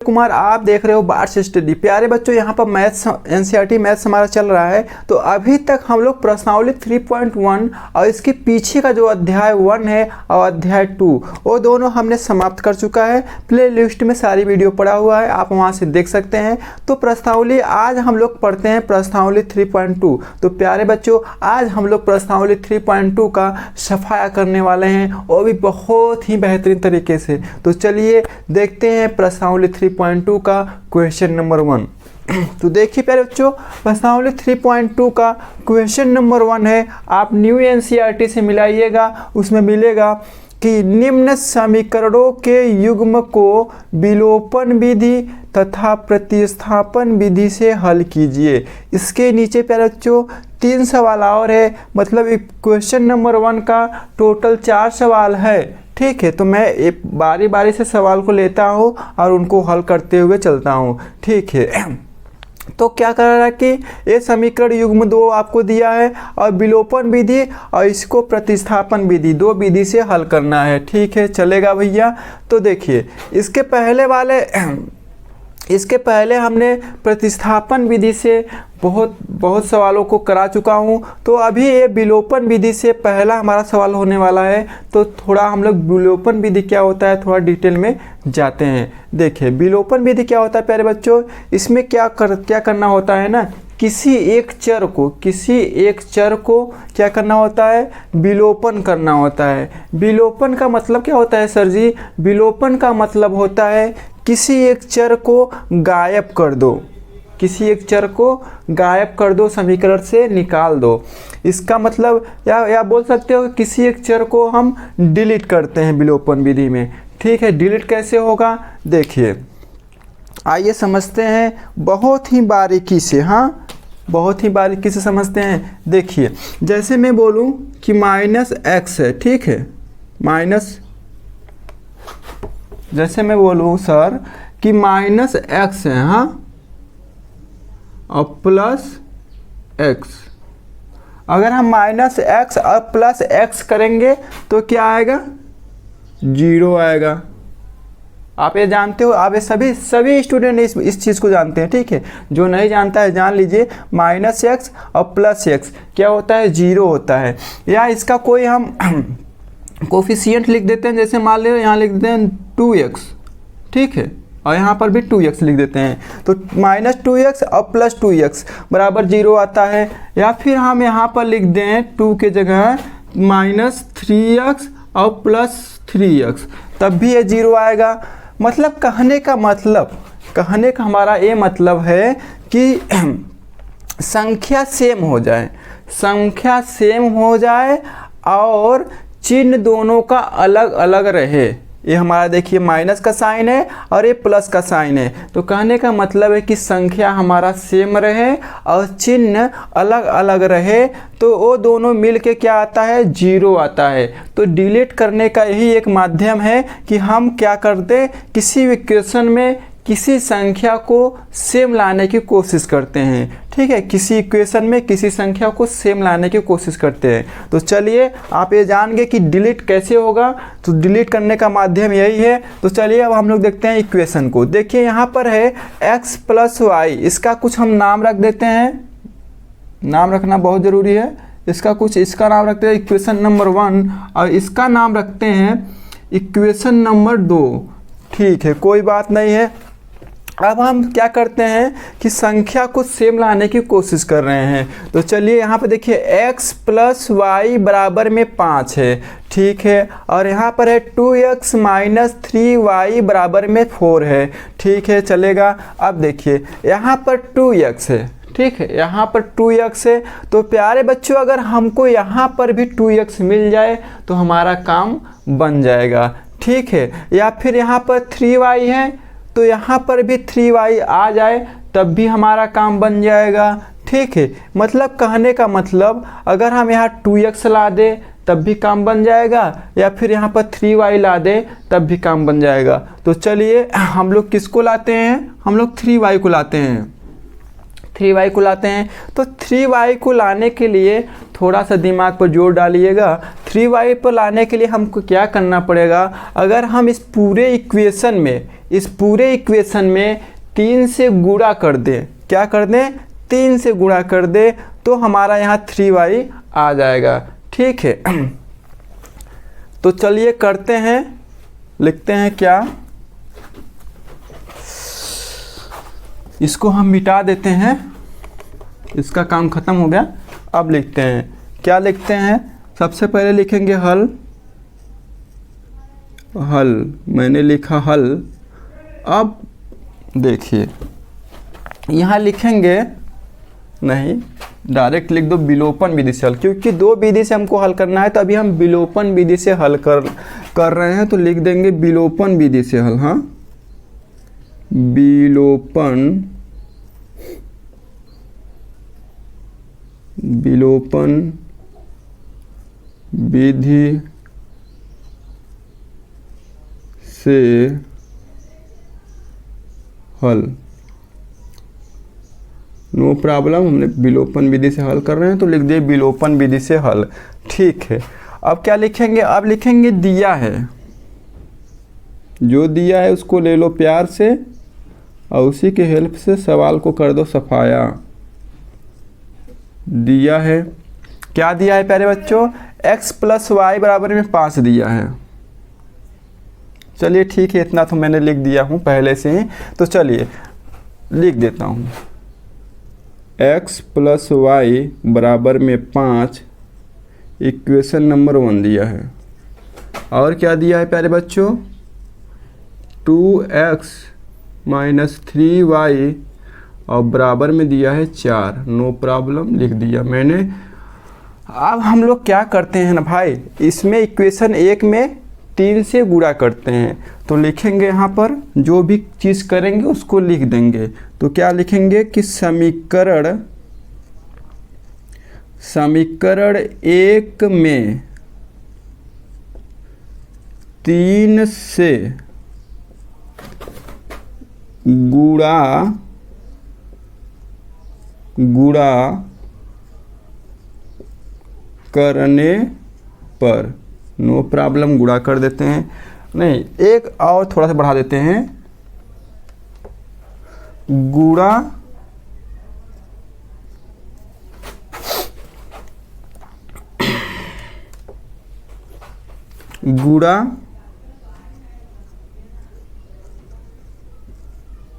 कुमार, आप देख रहे हो बार्स स्टडी। प्यारे बच्चों, यहाँ पर मैथ्स एनसीईआरटी मैथ्स हमारा चल रहा है। तो अभी तक हम लोग प्रश्नावली 3.1 और इसके पीछे का जो अध्याय 1 है और अध्याय 2 वो दोनों हमने समाप्त कर चुका है। प्ले लिस्ट में सारी वीडियो पड़ा हुआ है, आप वहाँ से देख सकते हैं। तो प्रश्नावली आज हम लोग पढ़ते हैं प्रश्नावली 3.2। तो प्यारे बच्चों, आज हम लोग प्रश्नावली 3.2 का सफाया करने वाले हैं, वो भी बहुत ही बेहतरीन तरीके से। तो चलिए देखते हैं प्रश्नावली 3.2 का क्वेश्चन नंबर 1। तो देखिए प्यारे बच्चों, प्रश्नावली 3.2 का क्वेश्चन नंबर 1 है। आप न्यू एनसीईआरटी से मिलाइएगा, उसमें मिलेगा कि निम्न समीकरणों के युग्म को विलोपन विधि तथा प्रतिस्थापन विधि से हल कीजिए। इसके नीचे प्यारे बच्चों 3 सवाल और है, मतलब क्वेश्चन नंबर 1 का टोटल 4 सवाल है। ठीक है, तो मैं एक बारी बारी से सवाल को लेता हूँ और उनको हल करते हुए चलता हूँ। ठीक है, तो क्या कर रहा है कि ये समीकरण युग्म 2 आपको दिया है और विलोपन विधि और इसको प्रतिस्थापन विधि 2 विधि से हल करना है। ठीक है, चलेगा भैया। तो देखिए इसके पहले हमने प्रतिस्थापन विधि से बहुत सवालों को करा चुका हूँ। तो अभी ये विलोपन विधि से पहला हमारा सवाल होने वाला है। तो थोड़ा हम लोग विलोपन विधि क्या होता है थोड़ा डिटेल में जाते हैं। देखिए विलोपन विधि क्या होता है प्यारे बच्चों, इसमें क्या करना होता है ना, किसी एक चर को क्या करना होता है, विलोपन करना होता है। विलोपन का मतलब क्या होता है सर जी? विलोपन का मतलब होता है किसी एक चर को गायब कर दो, किसी एक चर को गायब कर दो, समीकरण से निकाल दो। इसका मतलब या बोल सकते हो किसी एक चर को हम डिलीट करते हैं विलोपन विधि में। ठीक है, डिलीट कैसे होगा देखिए, आइए समझते हैं बहुत ही बारीकी से। हाँ, बहुत ही बारीकी से समझते हैं। देखिए जैसे मैं बोलूं कि -x है, ठीक है, जैसे मैं बोलूं सर कि -x है, हाँ, और +x। अगर हम -x और +x करेंगे तो क्या आएगा? 0 आएगा। आप ये जानते हो, आप ये सभी स्टूडेंट इस चीज़ को जानते हैं। ठीक है, जो नहीं जानता है जान लीजिए, -x और +x क्या होता है? 0 होता है। या इसका कोई हम कोफिशिएंट लिख देते हैं, जैसे मान लीजिए यहाँ लिख देते हैं 2x, ठीक है, और यहाँ पर भी 2x लिख देते हैं। तो -2x और +2x बराबर 0 आता है। या फिर हम यहाँ पर लिख दें 2 के जगह -3x और +3x, तब भी ये 0 आएगा। मतलब कहने का हमारा ये मतलब है कि संख्या सेम हो जाए और चिन्ह दोनों का अलग अलग रहे। ये हमारा देखिए माइनस का साइन है और ये प्लस का साइन है। तो कहने का मतलब है कि संख्या हमारा सेम रहे और चिन्ह अलग अलग रहे, तो वो दोनों मिल के क्या आता है? 0 आता है। तो डिलीट करने का यही एक माध्यम है कि हम क्या करते, किसी इक्वेशन में किसी संख्या को सेम लाने की कोशिश करते हैं। ठीक है, किसी इक्वेशन में किसी संख्या को सेम लाने की कोशिश करते हैं। तो चलिए आप ये जान गए कि डिलीट कैसे होगा। तो डिलीट करने का माध्यम यही है। तो चलिए अब हम लोग देखते हैं इक्वेशन को। देखिए यहाँ पर है x + y, इसका कुछ हम नाम रख देते हैं, नाम रखना बहुत ज़रूरी है। इसका नाम रखते हैं इक्वेशन नंबर 1 और इसका नाम रखते हैं इक्वेशन नंबर 2। ठीक है, कोई बात नहीं है। अब हम क्या करते हैं कि संख्या को सेम लाने की कोशिश कर रहे हैं। तो चलिए यहाँ पे देखिए x + y बराबर में 5 है, ठीक है, और यहाँ पर है 2x - 3y बराबर में 4 है। ठीक है, चलेगा। अब देखिए यहाँ पर 2x है, ठीक है, यहाँ पर 2x है। तो प्यारे बच्चों, अगर हमको यहाँ पर भी 2x मिल जाए तो हमारा काम बन जाएगा। ठीक है, या फिर यहाँ पर 3y है तो यहाँ पर भी 3y आ जाए तब भी हमारा काम बन जाएगा। ठीक है, मतलब कहने का मतलब अगर हम यहाँ 2x ला दें तब भी काम बन जाएगा, या फिर यहाँ पर 3y ला दें तब भी काम बन जाएगा। तो चलिए हम लोग किसको लाते हैं? हम लोग 3y को लाते हैं। 3y को लाते हैं। तो 3y को लाने के लिए थोड़ा सा दिमाग पर जोर डालिएगा। 3y पर लाने के लिए हमको क्या करना पड़ेगा? अगर हम इस पूरे इक्वेशन में इस पूरे इक्वेशन में 3 से गुणा कर दें। क्या कर दें? 3 से गुणा कर दे तो हमारा यहाँ 3y आ जाएगा। ठीक है, तो चलिए करते हैं, लिखते हैं क्या, इसको हम मिटा देते हैं, इसका काम खत्म हो गया। अब लिखते हैं, क्या लिखते हैं? सबसे पहले लिखेंगे हल, मैंने लिखा हल। अब देखिए यहाँ लिखेंगे, नहीं डायरेक्ट लिख दो विलोपन विधि से हल, क्योंकि दो विधि से हमको हल करना है, तो अभी हम विलोपन विधि से हल कर रहे हैं, तो लिख देंगे विलोपन विधि से हल। हाँ, विलोपन विधि से हल, नो प्रॉब्लम। हमने विलोपन विधि से हल कर रहे हैं तो लिख दिए विलोपन विधि से हल। ठीक है, अब क्या लिखेंगे? अब लिखेंगे दिया है, जो दिया है उसको ले लो प्यार से और उसी के हेल्प से सवाल को कर दो सफाया। दिया है, क्या दिया है प्यारे बच्चों? x + y = 5 दिया है। चलिए ठीक है, इतना तो मैंने लिख दिया हूँ पहले से ही, तो चलिए लिख देता हूँ। x + y = 5 इक्वेशन नंबर 1 दिया है। और क्या दिया है प्यारे बच्चों? 2x - 3y और बराबर में दिया है 4। नो प्रॉब्लम, लिख दिया मैंने। अब हम लोग क्या करते हैं ना भाई, इसमें इक्वेशन 1 में 3 से गुणा करते हैं, तो लिखेंगे यहाँ पर जो भी चीज़ करेंगे उसको लिख देंगे। तो क्या लिखेंगे कि समीकरण 1 में 3 से गुणा करने पर, नो प्रॉब्लम, गुणा कर देते हैं। नहीं, एक और थोड़ा सा बढ़ा देते हैं, गुणा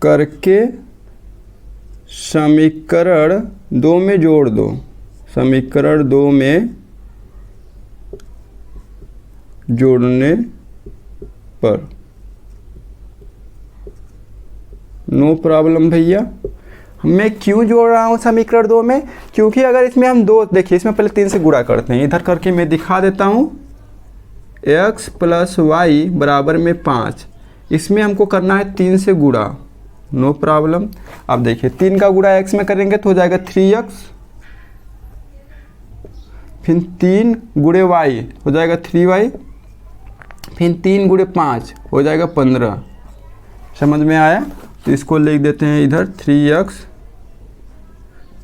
करके समीकरण 2 में जोड़ दो। समीकरण 2 में जोड़ने पर, नो प्रॉब्लम भैया। मैं क्यों जोड़ रहा हूँ समीकरण 2 में? क्योंकि अगर इसमें हम दो, देखिए इसमें पहले 3 से गुणा करते हैं, इधर करके मैं दिखा देता हूँ। x + y = 5, इसमें हमको करना है 3 से गुणा। No problem. अब देखिए 3 का गुणा x में करेंगे तो हो जाएगा 3x, फिर 3 × y हो जाएगा 3y, फिर 3 × 5 हो जाएगा 15। समझ में आया? तो इसको लिख देते हैं इधर 3x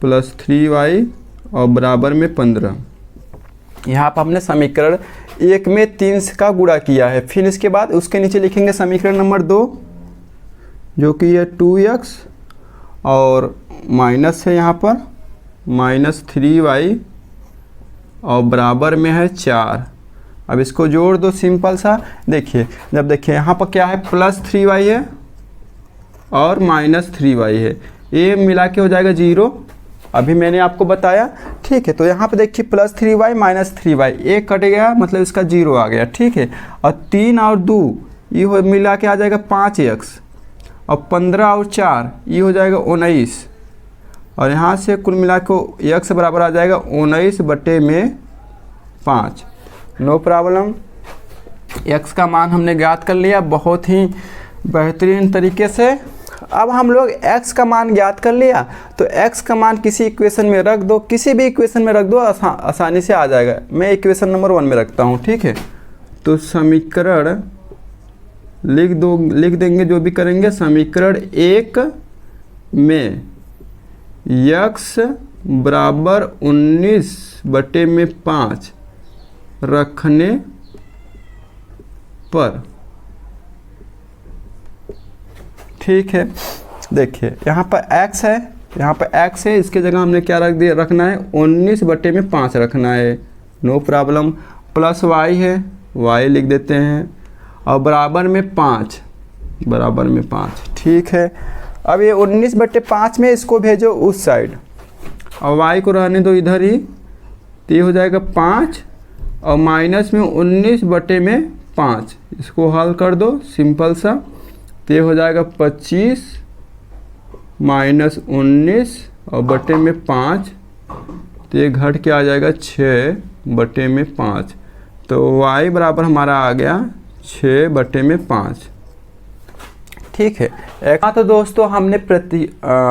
+ 3y और बराबर में 15। यहाँ पर हमने समीकरण 1 में 3 का गुणा किया है। फिर इसके बाद उसके नीचे लिखेंगे समीकरण नंबर 2, जो कि है 2x और माइनस है यहाँ पर -3y और बराबर में है 4। अब इसको जोड़ दो सिंपल सा। देखिए जब देखिए यहाँ पर क्या है, +3y है और -3y है, ये मिला के हो जाएगा 0। अभी मैंने आपको बताया, ठीक है। तो यहाँ पे देखिए +3y -3y, एक कट गया मतलब इसका 0 आ गया, ठीक है। और 3 और 2 ये हो मिला के आ जाएगा 5x और 15 और 4 ये हो जाएगा 19, और यहाँ से कुल मिला के x बराबर आ जाएगा 19/5। No problem. x का मान हमने ज्ञात कर लिया बहुत ही बेहतरीन तरीके से। अब हम लोग x का मान ज्ञात कर लिया, तो x का मान किसी इक्वेशन में रख दो, किसी भी इक्वेशन में रख दो, आसानी से आ जाएगा। मैं इक्वेशन नंबर 1 में रखता हूँ, ठीक है। तो समीकरण लिख देंगे जो भी करेंगे। समीकरण 1 में x बराबर 19/5 रखने पर ठीक है, देखिए यहाँ पर x है, यहाँ पर x है, इसके जगह हमने क्या रखना है 19/5 रखना है, नो प्रॉब्लम। प्लस y है, y लिख देते हैं और बराबर में 5, बराबर में 5, ठीक है। अब ये 19/5 में इसको भेजो उस साइड और y को रहने दो इधर ही, तो ये हो जाएगा 5 और माइनस में 19/5, इसको हल कर दो सिंपल सा, तो ये हो जाएगा 25 माइनस 19 और बटे में 5, तो ये घट के आ जाएगा 6/5, तो y बराबर हमारा आ गया 6/5, ठीक है। हाँ तो दोस्तों हमने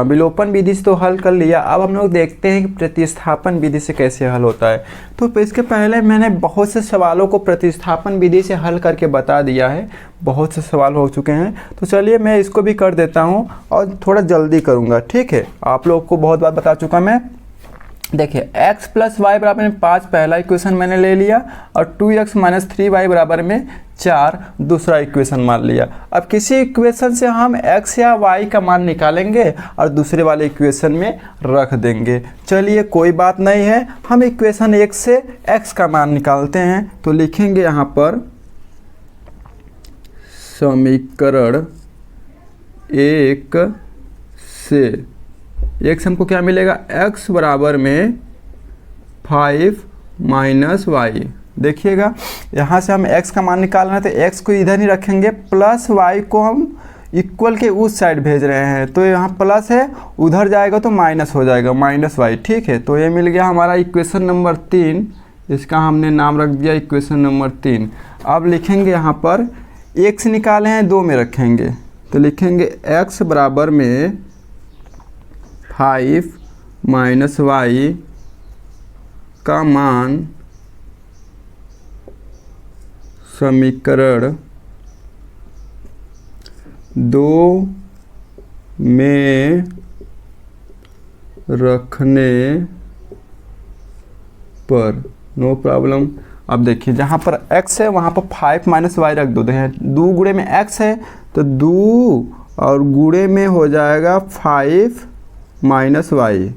विलोपन विधि से तो हल कर लिया। अब हम लोग देखते हैं कि प्रतिस्थापन विधि से कैसे हल होता है। तो इसके पहले मैंने बहुत से सवालों को प्रतिस्थापन विधि से हल करके बता दिया है, बहुत से सवाल हो चुके हैं। तो चलिए मैं इसको भी कर देता हूँ और थोड़ा जल्दी करूँगा, ठीक है। आप लोग को बहुत बार बता चुका मैं। देखिए x + y = 5 पहला इक्वेशन मैंने ले लिया और 2x - 3y = 4 दूसरा इक्वेशन मान लिया। अब किसी इक्वेशन से हम x या y का मान निकालेंगे और दूसरे वाले इक्वेशन में रख देंगे। चलिए कोई बात नहीं है, हम इक्वेशन 1 से x का मान निकालते हैं। तो लिखेंगे यहाँ पर समीकरण 1 से हमको क्या मिलेगा, x बराबर में 5 - y। देखिएगा यहाँ से हम x का मान निकालना है तो x को इधर ही रखेंगे, प्लस y को हम इक्वल के उस साइड भेज रहे हैं, तो यहाँ प्लस है, उधर जाएगा तो माइनस हो जाएगा, -y, ठीक है। तो ये मिल गया हमारा इक्वेशन नंबर 3, इसका हमने नाम रख दिया इक्वेशन नंबर 3। अब लिखेंगे यहाँ पर x निकाले हैं 2 में रखेंगे, तो लिखेंगे x बराबर में 5 - y का मान समीकरण 2 में रखने पर, नो प्रॉब्लम। अब देखिए जहाँ पर x है वहाँ पर 5 - y रख दो, देखें 2 गुणे में x है तो 2 और गुणे में हो जाएगा 5 - y,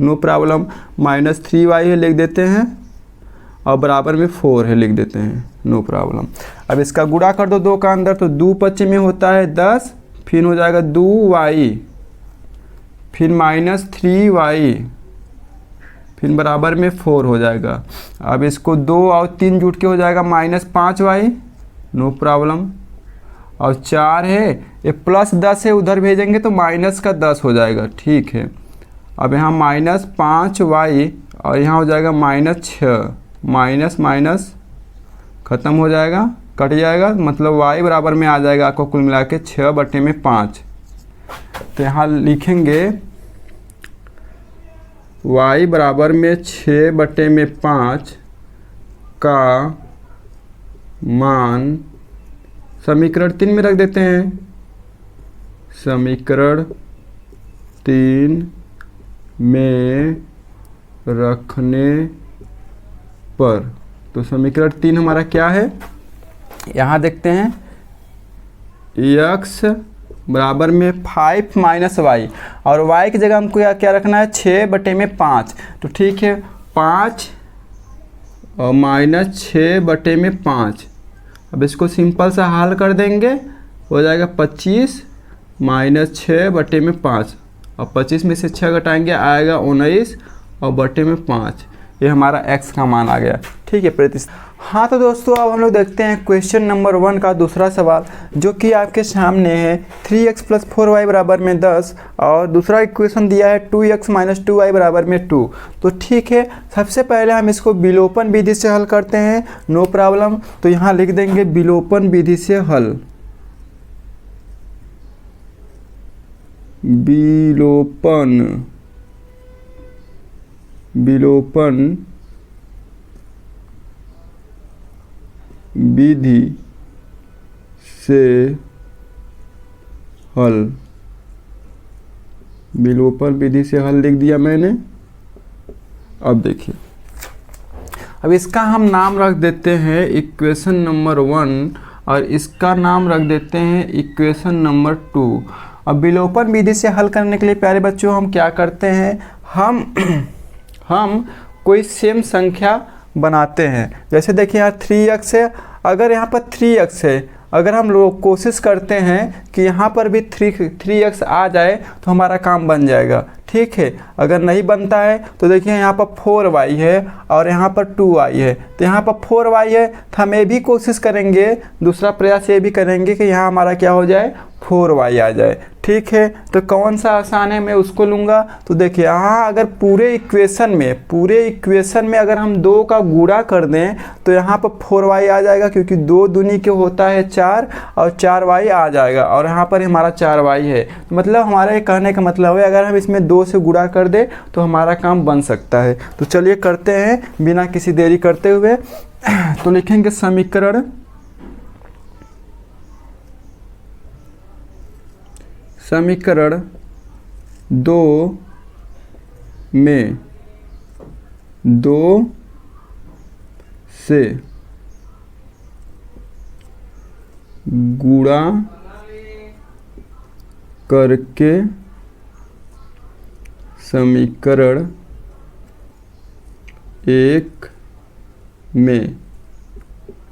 नो प्रॉब्लम। -3y है लिख देते हैं और बराबर में 4 है लिख देते हैं, नो प्रॉब्लम। अब इसका गुणा कर दो 2 का अंदर, तो 2 × 5 में होता है 10, फिर हो जाएगा 2y, फिर -3y, फिर बराबर में 4 हो जाएगा। अब इसको 2 और 3 जुट के हो जाएगा -5y, नो प्रॉब्लम। और 4 है, ये +10 है, उधर भेजेंगे तो -10 हो जाएगा, ठीक है। अब यहाँ -5y और यहाँ हो जाएगा -6, माइनस माइनस ख़त्म हो जाएगा, कट जाएगा, मतलब y बराबर में आ जाएगा आपको कुल मिला के 6/5। तो यहाँ लिखेंगे y बराबर में 6/5 का मान समीकरण 3 में रख देते हैं, समीकरण 3 में रखने पर। तो समीकरण 3 हमारा क्या है, यहाँ देखते हैं x बराबर में 5 - y और y की जगह हमको क्या रखना है 6/5। तो ठीक है, 5 और -6/5। अब इसको सिंपल सा हल कर देंगे, हो जाएगा 25 - 6/5 और 25 में से 6 घटाएंगे आएगा 19 और बटे में 5। ये हमारा x का मान आ गया, ठीक है। हाँ तो दोस्तों अब हम लोग देखते हैं क्वेश्चन नंबर 1 का दूसरा सवाल, जो कि आपके सामने है 3x + 4y = 10 और दूसरा इक्वेशन दिया है 2x - 2y = 2। तो ठीक है, सबसे पहले हम इसको विलोपन विधि से हल करते हैं, नो प्रॉब्लम। तो यहाँ लिख देंगे विलोपन विधि से हल, विलोपन विधि से हल, विलोपन विधि से हल लिख दिया मैंने। अब देखिए, अब इसका हम नाम रख देते हैं इक्वेशन नंबर 1 और इसका नाम रख देते हैं इक्वेशन नंबर 2। अब विलोपन विधि से हल करने के लिए प्यारे बच्चों हम क्या करते हैं, हम कोई सेम संख्या बनाते हैं। जैसे देखिए यहाँ 3x है, अगर यहाँ पर 3x है, अगर हम लोग कोशिश करते हैं कि यहाँ पर भी 3x आ जाए तो हमारा काम बन जाएगा, ठीक है। अगर नहीं बनता है तो देखिए यहाँ पर 4y है और यहाँ पर 2y है, तो यहाँ पर 4y है तो हम ये भी कोशिश करेंगे, दूसरा प्रयास ये भी करेंगे कि यहाँ हमारा क्या हो जाए, 4y आ जाए, ठीक है। तो कौन सा आसान है, मैं उसको लूँगा। तो देखिए यहाँ अगर पूरे इक्वेशन में अगर हम 2 का गुणा कर दें तो यहाँ पर 4y आ जाएगा, क्योंकि 2 दूनी के होता है 4 और 4y आ जाएगा, और यहाँ पर हमारा 4y है। मतलब हमारे कहने का मतलब है अगर हम इसमें 2 से गुणा कर दें तो हमारा काम बन सकता है। तो चलिए करते हैं बिना किसी देरी करते हुए। तो लिखेंगे समीकरण समीकरण 2 में 2 से गुणा करके समीकरण 1 में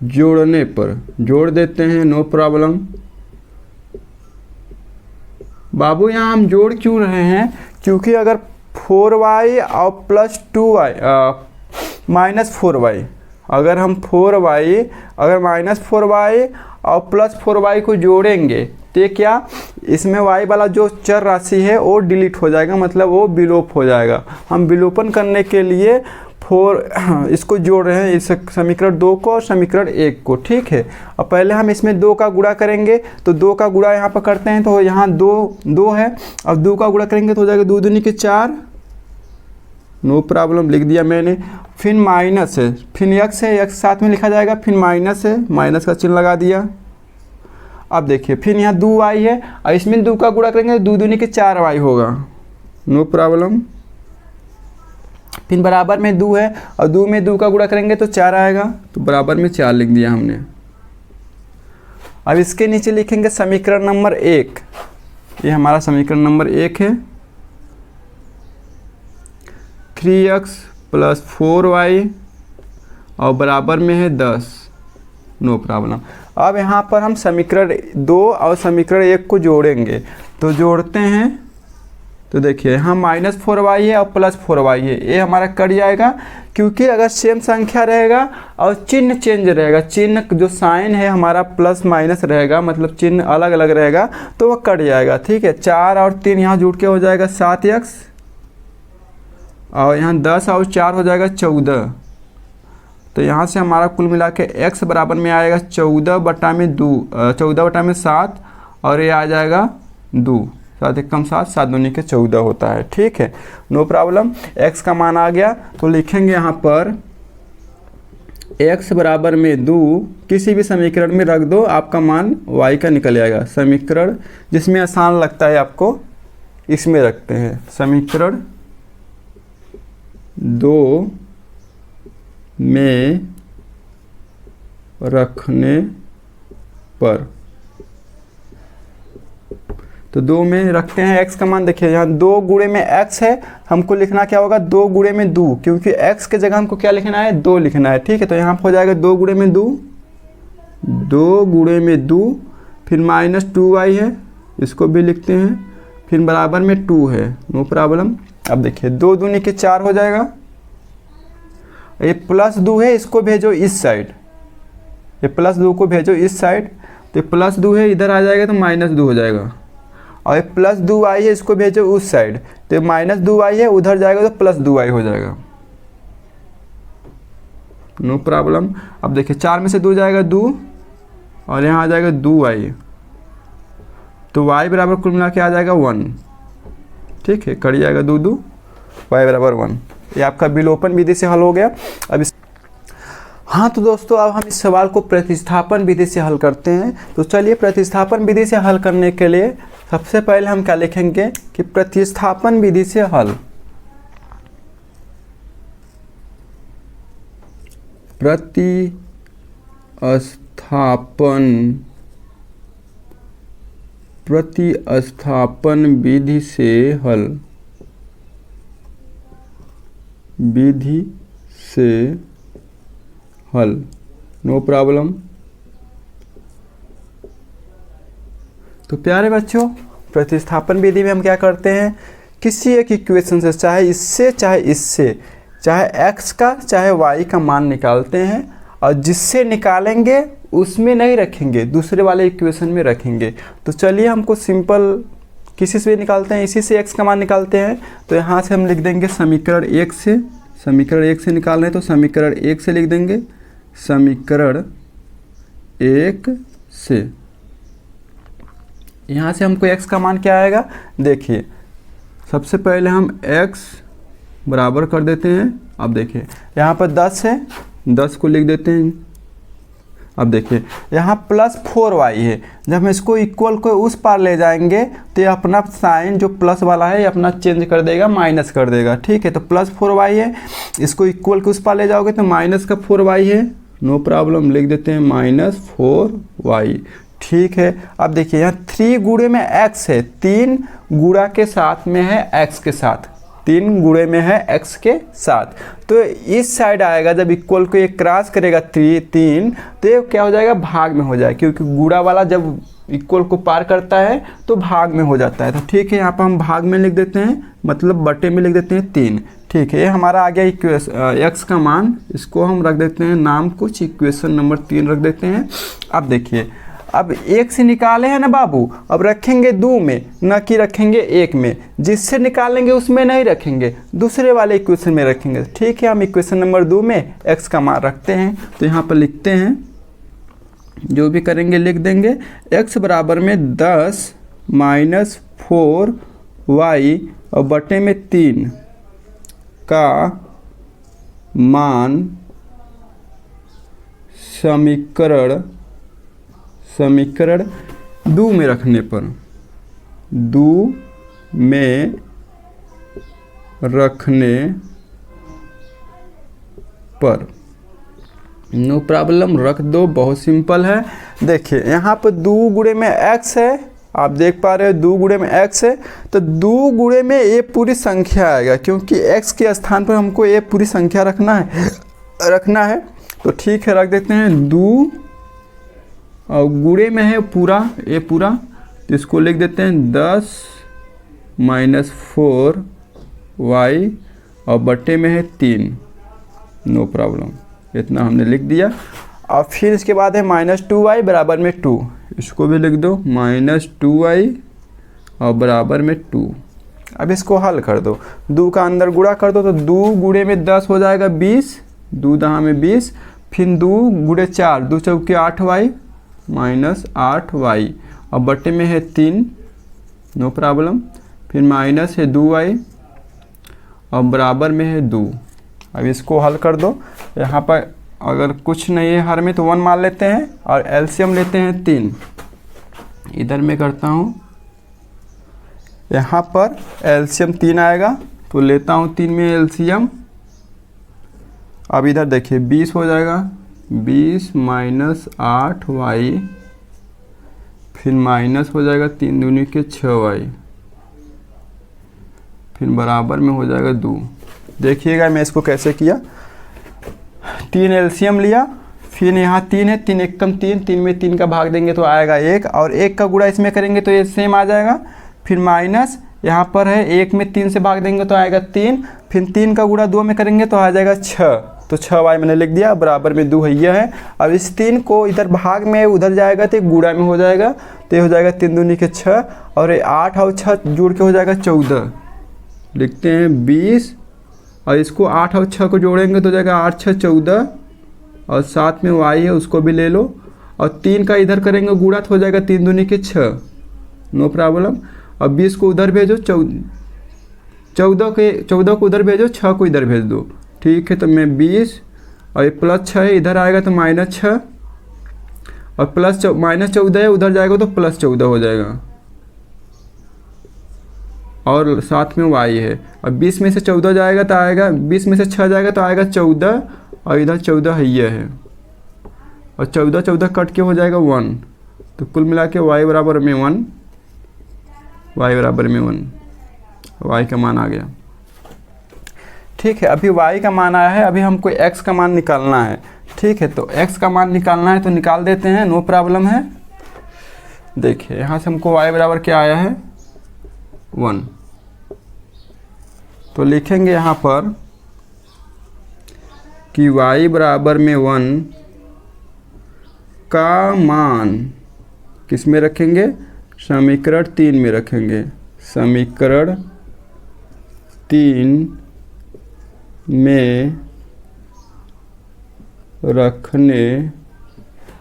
जोड़ने पर, जोड़ देते हैं, नो प्रॉब्लम। बाबू यहाँ हम जोड़ क्यों रहे हैं, क्योंकि अगर 4y और प्लस 2y माइनस 4y, अगर हम 4y अगर माइनस 4y और प्लस 4y को जोड़ेंगे तो क्या इसमें y वाला जो चर राशि है वो डिलीट हो जाएगा, मतलब वो विलोप हो जाएगा। हम विलोपन करने के लिए इसको जोड़ रहे हैं, इस समीकरण 2 को और समीकरण 1 को, ठीक है। अब पहले हम इसमें 2 का गुणा करेंगे, तो 2 का गुणा यहाँ पर करते हैं तो यहाँ 2 है, अब 2 का गुणा करेंगे तो हो जाएगा 2 दूनी के 4, नो प्रॉब्लम, लिख दिया मैंने। फिर माइनस है, फिर x है, x साथ में लिखा जाएगा, फिर माइनस है, माइनस का चिन्ह लगा दिया। अब देखिए फिर यहाँ 2y है और इसमें 2 का गुणा करेंगे तो 2 दूनी के 4y होगा, नो प्रॉब्लम। फिर बराबर में 2 है और 2 में 2 का गुणा करेंगे तो 4 आएगा, तो बराबर में 4 लिख दिया हमने। अब इसके नीचे लिखेंगे समीकरण नंबर 1, ये हमारा समीकरण नंबर 1 है। 3x प्लस 4y और बराबर में है 10, नो प्रॉब्लम। अब यहाँ पर हम समीकरण 2 और समीकरण 1 को जोड़ेंगे, तो जोड़ते हैं। तो देखिए यहाँ माइनस 4y है और प्लस 4y है, ये हमारा कट जाएगा, क्योंकि अगर सेम संख्या रहेगा और चिन्ह चेंज रहेगा, चिन्ह जो साइन है हमारा प्लस माइनस रहेगा, मतलब चिन्ह अलग अलग रहेगा, तो वह कट जाएगा, ठीक है। 4 और 3 यहाँ जुड़ के हो जाएगा 7x, और यहाँ 10 और 4 हो जाएगा 14। तो यहाँ से हमारा कुल मिला के x बराबर में आएगा 14/7, और ये आ जाएगा 2, 7 एक कम 7, 7 दूनी के 14 होता है, ठीक है, नो प्रॉब्लम। x का मान आ गया, तो लिखेंगे यहाँ पर x बराबर में 2, किसी भी समीकरण में रख दो, आपका मान y का निकल आएगा। समीकरण जिसमें आसान लगता है आपको इसमें रखते हैं, समीकरण 2 में रखने पर, तो 2 में रखते हैं। x का मान देखिए यहाँ 2 गुणे में x है, हमको लिखना क्या होगा 2 गुणे में 2, क्योंकि x के जगह हमको क्या लिखना है 2 लिखना है, ठीक है। तो यहाँ हो जाएगा 2 गुणे में 2, 2 गुणे में 2, फिर माइनस 2y है, इसको भी लिखते हैं, फिर बराबर में 2 है, नो प्रॉब्लम। अब देखिए 2 दूनी के 4 हो जाएगा, ये प्लस 2 है, इसको भेजो इस साइड, ये प्लस 2 को भेजो इस साइड, तो प्लस 2 है, इधर आ जाएगा तो माइनस 2 हो जाएगा, और ये प्लस 2y है, इसको भेजो उस साइड, तो माइनस 2y है, उधर जाएगा तो प्लस 2y हो जाएगा, नो प्रॉब्लम। अब देखिए 4 में से 2 जाएगा 2, और यहाँ आ जाएगा 2y, तो y बराबर कुल मिला के आ जाएगा 1, ठीक है, कट जाएगा 2 2, y बराबर 1। ये आपका विलोपन विधि से हल हो गया। अब हाँ तो दोस्तों अब हम इस सवाल को प्रतिस्थापन विधि से हल करते हैं। तो चलिए प्रतिस्थापन विधि से हल करने के लिए सबसे पहले हम क्या लिखेंगे कि प्रतिस्थापन विधि से हल, प्रतिस्थापन प्रतिस्थापन विधि से हल, नो प्रॉब्लम। तो प्यारे बच्चों, प्रतिस्थापन विधि में हम क्या करते हैं, किसी एक इक्वेशन से, चाहे इससे चाहे इससे, चाहे x का चाहे y का मान निकालते हैं, और जिससे निकालेंगे उसमें नहीं रखेंगे, दूसरे वाले इक्वेशन में रखेंगे। तो चलिए हमको सिंपल किसी से भी निकालते हैं, इसी से x का मान निकालते हैं। तो यहाँ से हम लिख देंगे समीकरण 1 से, समीकरण 1 से निकाल रहे हैं तो समीकरण 1 से लिख देंगे, समीकरण 1 से। यहाँ से हमको x का मान क्या आएगा, देखिए सबसे पहले हम x बराबर कर देते हैं। अब देखिए यहाँ पर 10 है, 10 को लिख देते हैं। अब देखिए यहाँ प्लस 4y है, जब हम इसको इक्वल को उस पार ले जाएंगे तो ये अपना साइन जो प्लस वाला है ये अपना चेंज कर देगा, माइनस कर देगा। ठीक है, तो प्लस 4y है, इसको इक्वल के उस पार ले जाओगे तो माइनस का 4y है, नो प्रॉब्लम, लिख देते हैं माइनस 4y। ठीक है, अब देखिए यहाँ 3 गुणे में x है, 3 गुणा के साथ में है x के साथ, 3 गुणे में है x के साथ। तो इस साइड आएगा, जब इक्वल को ये क्रॉस करेगा 3 तो ये क्या हो जाएगा, भाग में हो जाएगा, क्योंकि गुणा वाला जब इक्वल को पार करता है तो भाग में हो जाता है। तो ठीक है, यहाँ पर हम भाग में लिख देते हैं, मतलब बटे में लिख देते हैं 3। ठीक है, ये हमारा आ गया इक्वेशन x का मान, इसको हम रख देते हैं नाम कुछ, इक्वेशन नंबर 3 रख देते हैं। अब देखिए, अब 1 से निकाले हैं ना बाबू, अब रखेंगे 2 में, न कि रखेंगे 1 में, जिससे निकालेंगे उसमें नहीं रखेंगे, दूसरे वाले इक्वेशन में रखेंगे। ठीक है, हम इक्वेशन नंबर 2 में x का मान रखते हैं। तो यहाँ पर लिखते हैं, जो भी करेंगे लिख देंगे, x बराबर में 10 माइनस 4y और बटे में 3 का मान समीकरण 2 में रखने पर, 2 में रखने पर, नो प्रॉब्लम, रख दो, बहुत सिंपल है। देखिए यहाँ पर 2 गुणे में x है, आप देख पा रहे हो 2 गुणे में x है, तो 2 गुणे में ये पूरी संख्या आएगा, क्योंकि x के स्थान पर हमको ये पूरी संख्या रखना है। तो ठीक है, रख देते हैं 2 और गुणे में है पूरा, ये पूरा, तो इसको लिख देते हैं 10 माइनस 4y और बटे में है 3, नो प्रॉब्लम, इतना हमने लिख दिया। और फिर इसके बाद है माइनस 2y बराबर में 2, इसको भी लिख दो, माइनस 2y और बराबर में 2। अब इसको हल कर दो, 2 का अंदर गुणा कर दो, तो 2 गुणे में 10 हो जाएगा 20, 2 दहा में 20, फिर 2 गुणे 4, 2 चौके 8y माइनस 8y और बटे में है 3, नो प्रॉब्लम, फिर माइनस है 2y और बराबर में है 2। अब इसको हल कर दो, यहाँ पर अगर कुछ नहीं है हर में तो 1 मान लेते हैं और एलसीएम लेते हैं 3। इधर मैं करता हूँ, यहाँ पर एलसीएम 3 आएगा, तो लेता हूँ 3 में एलसीएम। अब इधर देखिए 20 हो जाएगा, 20 माइनस 8y, फिर माइनस हो जाएगा 3 दूनी के 6y, फिर बराबर में हो जाएगा 2। देखिएगा मैं इसको कैसे किया, 3 एलसीएम लिया, फिर यहाँ 3 है, 3 एक कम 3, 3 में 3 का भाग देंगे तो आएगा 1, और 1 का गुणा इसमें करेंगे तो ये सेम आ जाएगा। फिर माइनस यहाँ पर है, 1 में 3 से भाग देंगे तो आएगा 3, फिर 3 का गुणा 2 में करेंगे तो आ जाएगा 6, तो 6y मैंने लिख दिया, बराबर में 2 है यह है। अब इस 3 को इधर भाग में उधर जाएगा तो गुणा में हो जाएगा, तो ये हो जाएगा 3 दूनी के 6, और ये 8 और 6 जुड़ के हो जाएगा 14। लिखते हैं 20, और इसको 8 और 6 को जोड़ेंगे तो हो जाएगा 8 6 14, और साथ में y है उसको भी ले लो, और 3 का इधर करेंगे गुणा तो हो जाएगा 3 दूनी के 6, नो प्रॉब्लम। और 20 को उधर भेजो, 14 को उधर भेजो, 6 को इधर भेज दो। ठीक है, तो मैं 20 और ये प्लस 6 है, इधर आएगा तो माइनस 6, और प्लस माइनस 14 है, उधर जाएगा तो प्लस 14 हो जाएगा, और साथ में y है। और 20 में से 14 जाएगा तो आएगा, 20 में से 6 जाएगा तो आएगा 14, और इधर 14 है ये है। और 14 14 कट के हो जाएगा 1, तो कुल मिला के y बराबर में 1, y बराबर में 1, y का मान आ गया। ठीक है, अभी y का मान आया है, अभी हमको x का मान निकालना है। ठीक है, तो x का मान निकालना है तो निकाल देते हैं, नो प्रॉब्लम है। देखिए यहाँ से हमको y बराबर क्या आया है 1, तो लिखेंगे यहाँ पर कि y बराबर में 1 का मान किस में रखेंगे, समीकरण 3 में रखेंगे। समीकरण 3 में रखने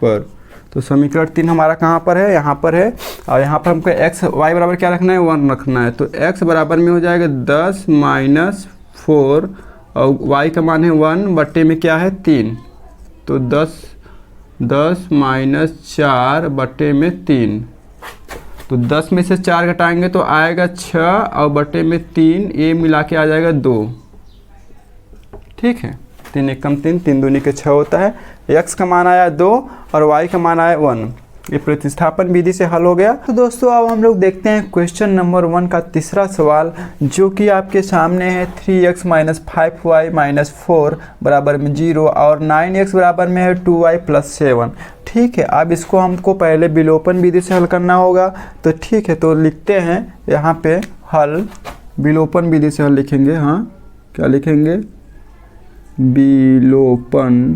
पर, तो समीकरण 3 हमारा कहाँ पर है, यहाँ पर है। और यहाँ पर हमको x y बराबर क्या रखना है 1 रखना है, तो x बराबर में हो जाएगा 10 माइनस 4 और y का मान है 1 बट्टे में क्या है 3, तो 10 माइनस 4 बट्टे में 3, तो 10 में से 4 घटाएंगे तो आएगा 6 और बट्टे में 3, ये मिला के आ जाएगा 2। ठीक है, 3 एकम 3, 3 दूनी के 6 होता है। x का मान आया 2 और y का मान आया 1। ये प्रतिस्थापन विधि से हल हो गया। तो दोस्तों अब हम लोग देखते हैं क्वेश्चन नंबर 1 का तीसरा सवाल, जो कि आपके सामने है 3x माइनस 5y माइनस 4 बराबर में 0 और 9x बराबर में है 2y प्लस 7। ठीक है, अब इसको हमको पहले विलोपन विधि से हल करना होगा। तो ठीक है, तो लिखते हैं यहाँ पे हल, विलोपन विधि से हल लिखेंगे। हाँ, क्या लिखेंगे, विलोपन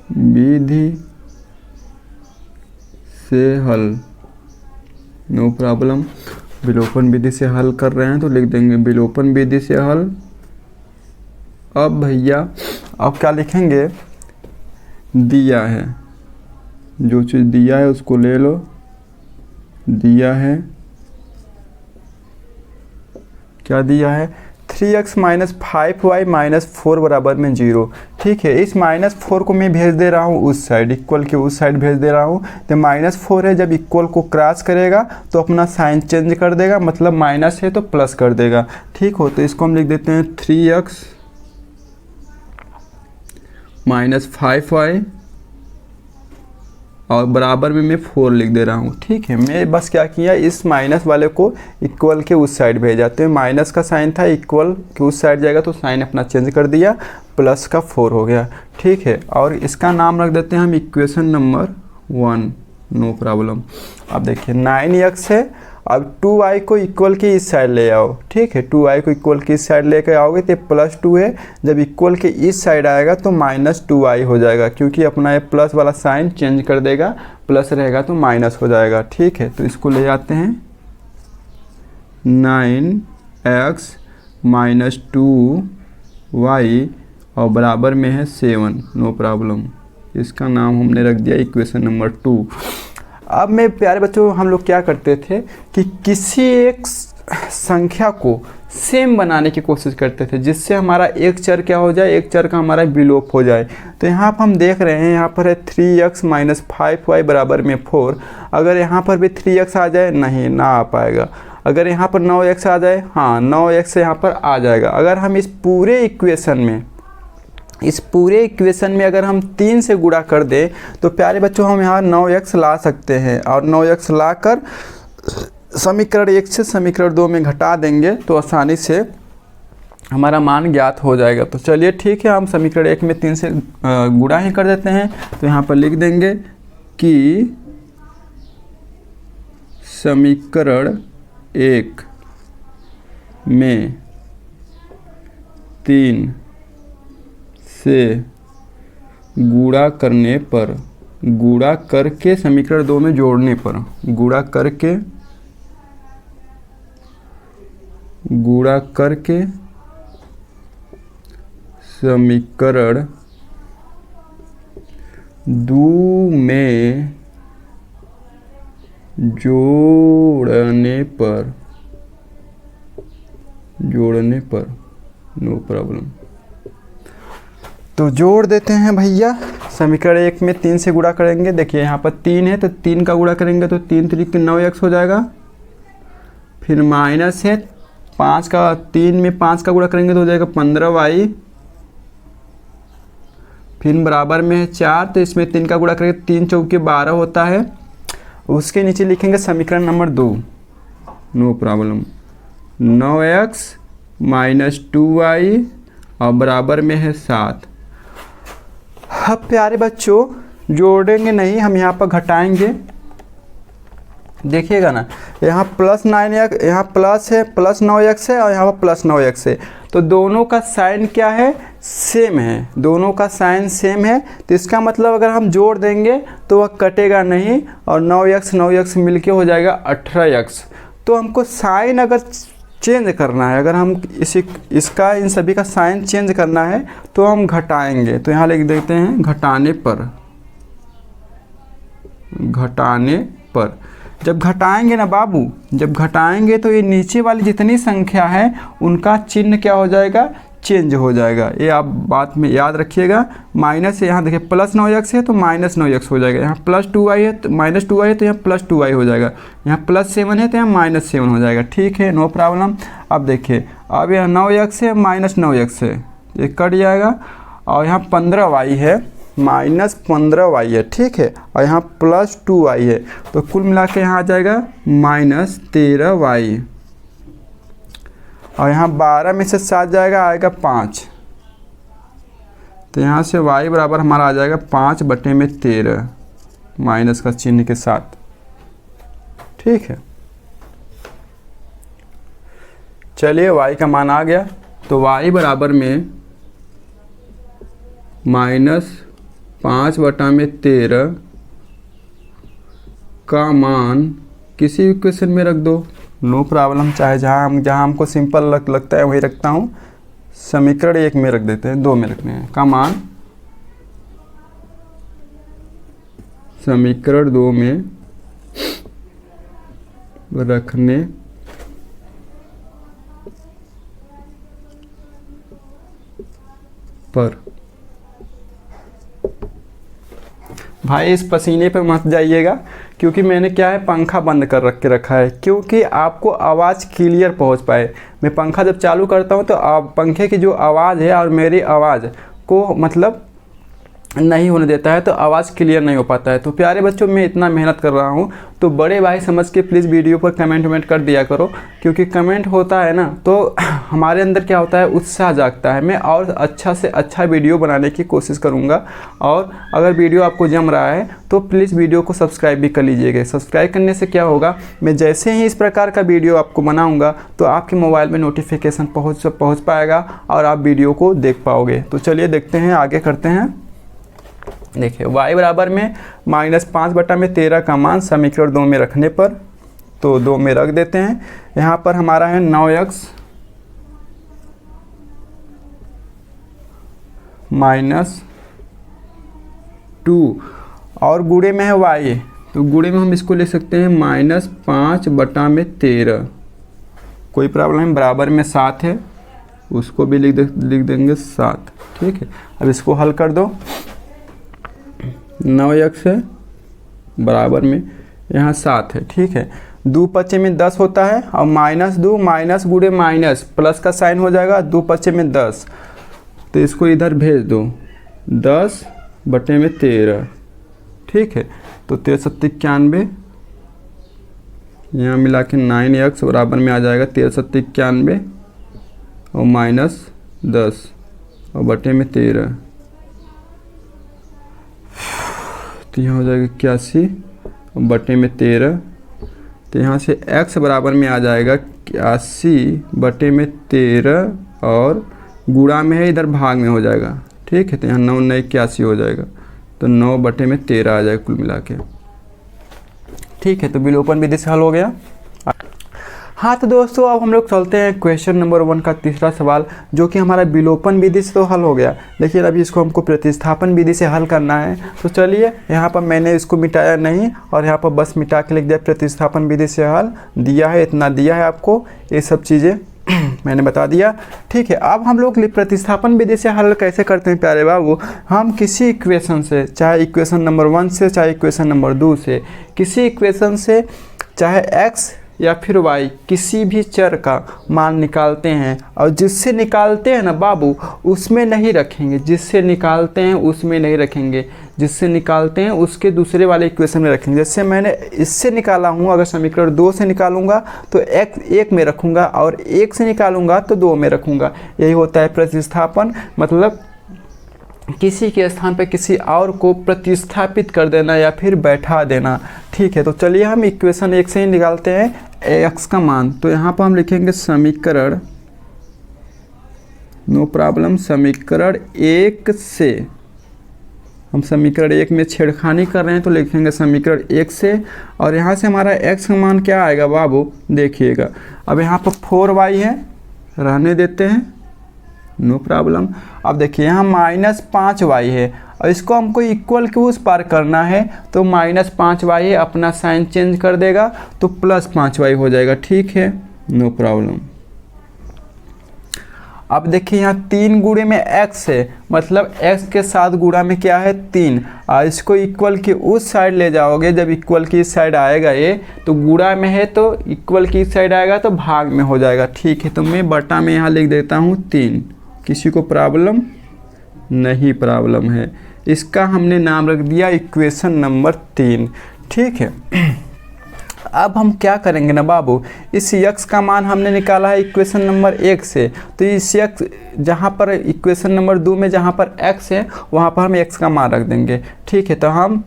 विधि से हल, नो प्रॉब्लम। विलोपन विधि से हल कर रहे हैं तो लिख देंगे विलोपन विधि से हल। अब भैया अब क्या लिखेंगे, दिया है, जो चीज़ दिया है उसको ले लो, दिया है, क्या दिया है 3x माइनस 5y माइनस 4 बराबर में 0। ठीक है, इस माइनस 4 को मैं भेज दे रहा हूँ उस साइड, इक्वल के उस साइड भेज दे रहा हूँ। तो माइनस 4 है, जब इक्वल को क्रॉस करेगा तो अपना साइन चेंज कर देगा, मतलब माइनस है तो प्लस कर देगा। ठीक हो, तो इसको हम लिख देते हैं 3x माइनस 5y और बराबर में मैं 4 लिख दे रहा हूँ। ठीक है, मैं बस क्या किया, इस माइनस वाले को इक्वल के उस साइड भेजा, तो माइनस का साइन था, इक्वल के उस साइड जाएगा तो साइन अपना चेंज कर दिया, प्लस का 4 हो गया। ठीक है, और इसका नाम रख देते हैं हम इक्वेशन नंबर 1, नो प्रॉब्लम। अब देखिए 9x है, अब 2y को इक्वल के इस साइड ले आओ। ठीक है, 2y को इक्वल के इस साइड लेकर आओगे तो प्लस 2 है, जब इक्वल के इस साइड आएगा तो माइनस 2y हो जाएगा, क्योंकि अपना ये प्लस वाला साइन चेंज कर देगा, प्लस रहेगा तो माइनस हो जाएगा। ठीक है, तो इसको ले जाते हैं 9x माइनस 2y और बराबर में है 7, नो प्रॉब्लम। इसका नाम हमने रख दिया इक्वेशन नंबर 2। अब मैं प्यारे बच्चों, हम लोग क्या करते थे कि किसी एक संख्या को सेम बनाने की कोशिश करते थे, जिससे हमारा एक चर क्या हो जाए, एक चर का हमारा विलोप हो जाए। तो यहाँ पर हम देख रहे हैं, यहाँ पर है 3x माइनस 5y बराबर में 4। अगर यहाँ पर भी 3x आ जाए, नहीं ना आ पाएगा। अगर यहाँ पर 9x आ जाए, हाँ 9x यहाँ पर आ जाएगा। अगर हम इस पूरे इक्वेशन में अगर हम 3 से गुणा कर दें तो प्यारे बच्चों हम यहाँ 9x ला सकते हैं, और 9x ला कर समीकरण 1 से समीकरण 2 में घटा देंगे तो आसानी से हमारा मान ज्ञात हो जाएगा। तो चलिए ठीक है, हम समीकरण 1 में 3 से गुणा ही कर देते हैं। तो यहाँ पर लिख देंगे कि समीकरण 1 में 3 से गुणा करने पर, गुणा करके समीकरण 2 में जोड़ने पर, गुणा करके समीकरण 2 में जोड़ने पर नो प्रॉब्लम। तो जोड़ देते हैं भैया, समीकरण 1 में 3 से गुणा करेंगे। देखिए यहाँ पर 3 है तो 3 का गुणा करेंगे तो 3 3 9x हो जाएगा, फिर माइनस है 5 का 3 में 5 का गुणा करेंगे तो हो जाएगा 15y, फिर बराबर में है 4, तो इसमें 3 का गुणा करेंगे 3 चौके 12 होता है। उसके नीचे लिखेंगे समीकरण number 2, no problem, 9x minus 2y और बराबर में है 7। अब प्यारे बच्चों जोड़ेंगे नहीं, हम यहाँ पर घटाएंगे। देखिएगा ना, यहाँ प्लस 9x, यहाँ प्लस है, प्लस 9x है और यहाँ पर प्लस 9x है, तो दोनों का साइन क्या है, सेम है, दोनों का साइन सेम है। तो इसका मतलब अगर हम जोड़ देंगे तो वह कटेगा नहीं और 9x मिलके हो जाएगा 18x। तो हमको साइन अगर चेंज करना है, अगर हम इसका इन सभी का साइन चेंज करना है तो हम घटाएंगे। तो यहाँ लिख देते हैं घटाने पर, घटाने पर। जब घटाएंगे ना बाबू, जब घटाएंगे तो ये नीचे वाली जितनी संख्या है उनका चिन्ह क्या हो जाएगा, चेंज हो जाएगा। ये आप बात में याद रखिएगा। माइनस है, यहाँ देखिए प्लस 9x है तो माइनस 9x हो जाएगा, यहाँ प्लस 2y है तो माइनस 2y है तो यहाँ प्लस 2y हो जाएगा, यहाँ प्लस 7 है तो यहाँ माइनस 7 हो जाएगा। ठीक है, नो प्रॉब्लम। अब देखिए, अब यहाँ 9x है माइनस 9x है, ये कट जाएगा, और यहाँ 15y है माइनस 15y है। ठीक है, और यहाँ प्लस 2y है, तो कुल मिला के यहाँ आ जाएगा माइनस 13y, और यहाँ 12 में से 7 जाएगा, आएगा 5, तो यहाँ से y बराबर हमारा आ जाएगा 5/13 माइनस का चिन्ह के साथ। ठीक है, चलिए y का मान आ गया, तो y बराबर में माइनस 5/13 का मान किसी इक्वेशन में रख दो, नो प्रॉब्लम। चाहे जहाँ हमको सिंपल लगता है वही रखता हूँ। समीकरण 1 में रख देते हैं, 2 में रखने हैं का मान, समीकरण 2 में रखने पर। भाई इस पसीने पे मत जाइएगा, क्योंकि मैंने क्या है पंखा बंद कर रखा है, क्योंकि आपको आवाज़ क्लियर पहुंच पाए। मैं पंखा जब चालू करता हूं तो पंखे की जो आवाज़ है और मेरी आवाज़ को मतलब नहीं होने देता है, तो आवाज़ क्लियर नहीं हो पाता है। तो प्यारे बच्चों, मैं इतना मेहनत कर रहा हूँ, तो बड़े भाई समझ के प्लीज़ वीडियो पर कमेंट कर दिया करो, क्योंकि कमेंट होता है ना तो हमारे अंदर क्या होता है, उत्साह जागता है। मैं और अच्छा से अच्छा वीडियो बनाने की कोशिश करूँगा, और अगर वीडियो आपको जम रहा है तो प्लीज़ वीडियो को सब्सक्राइब भी कर लीजिएगा। सब्सक्राइब करने से क्या होगा, मैं जैसे ही इस प्रकार का वीडियो आपको बनाऊँगा तो आपके मोबाइल में नोटिफिकेशन पहुँच पाएगा और आप वीडियो को देख पाओगे। तो चलिए देखते हैं, आगे करते हैं। देखिए y बराबर में माइनस 5/13 का मान समीकरण 2 में रखने पर, तो 2 में रख देते हैं। यहाँ पर हमारा है 9x माइनस 2 और गुणे में है y, तो गुणे में हम इसको ले सकते हैं माइनस 5/13। कोई प्रॉब्लम, बराबर में 7 है, उसको भी लिख देंगे 7। ठीक है, अब इसको हल कर दो। 9x है बराबर में यहाँ 7 है। ठीक है, 2 पच्चे में 10 होता है, और माइनस 2 माइनस गुणे माइनस प्लस का साइन हो जाएगा, 2 पच्चे में 10, तो इसको इधर भेज दो, 10/13। ठीक है, तो 1391, यहाँ मिला के 9x बराबर में आ जाएगा 1391 और माइनस 10 और बटे में 13, तो यहाँ हो जाएगा 81 और बटे में 13। तो यहाँ से x बराबर में आ जाएगा 81/13 और गुणा में है, इधर भाग में हो जाएगा। ठीक है, तो यहाँ 9 9 81 हो जाएगा, तो 9/13 आ जाएगा कुल मिला के। ठीक है, तो विलोपन विधि से हल हो गया। हाँ तो दोस्तों, अब हम लोग चलते हैं क्वेश्चन नंबर 1 का तीसरा सवाल, जो कि हमारा विलोपन विधि से तो हल हो गया, लेकिन अभी इसको हमको प्रतिस्थापन विधि से हल करना है। तो चलिए, यहाँ पर मैंने इसको मिटाया नहीं और यहाँ पर बस मिटा के लिख दिया प्रतिस्थापन विधि से हल दिया है, इतना दिया है आपको, ये सब चीज़ें मैंने बता दिया। ठीक है, अब हम लोग प्रतिस्थापन विधि से हल कैसे करते हैं प्यारे बाबू, हम किसी इक्वेशन से, चाहे इक्वेशन नंबर 1 से चाहे इक्वेशन नंबर 2 से, किसी इक्वेशन से चाहे x या फिर y किसी भी चर का मान निकालते हैं और जिससे निकालते हैं ना बाबू उसमें नहीं रखेंगे, जिससे निकालते हैं उसमें नहीं रखेंगे, जिससे निकालते हैं उसके दूसरे वाले इक्वेशन में रखेंगे। जैसे मैंने इससे निकाला हूँ, अगर समीकरण 2 से निकालूंगा तो x 1 में रखूँगा और 1 से निकालूंगा तो 2 में रखूँगा। यही होता है प्रतिस्थापन, मतलब किसी के स्थान पर किसी और को प्रतिस्थापित कर देना या फिर बैठा देना। ठीक है, तो चलिए हम इक्वेशन 1 से ही निकालते हैं x का मान। तो यहाँ पर हम लिखेंगे समीकरण, नो प्रॉब्लम, समीकरण 1 से, हम समीकरण 1 में छेड़खानी कर रहे हैं तो लिखेंगे समीकरण 1 से। और यहाँ से हमारा x का मान क्या आएगा बाबू, देखिएगा। अब यहाँ पर 4y है, रहने देते हैं, नो प्रॉब्लम। अब देखिए यहाँ -5y है और इसको हमको इक्वल के उस पार करना है तो -5y है, अपना साइन चेंज कर देगा तो +5y हो जाएगा। ठीक है, नो प्रॉब्लम। अब देखिए यहाँ 3 गुणे में x है, मतलब x के साथ गुणा में क्या है 3, और इसको इक्वल की उस साइड ले जाओगे, जब इक्वल की इस साइड आएगा ये तो गुणा में है तो इक्वल की इस साइड आएगा तो भाग में हो जाएगा। ठीक है, तो मैं बटा में यहाँ लिख देता हूँ 3। किसी को प्रॉब्लम नहीं, प्रॉब्लम है। इसका हमने नाम रख दिया इक्वेशन नंबर 3। ठीक है, अब हम क्या करेंगे ना बाबू, इस x का मान हमने निकाला है इक्वेशन नंबर 1 से, तो इस x जहाँ पर इक्वेशन नंबर 2 में जहाँ पर x है वहाँ पर हम x का मान रख देंगे। ठीक है, तो हम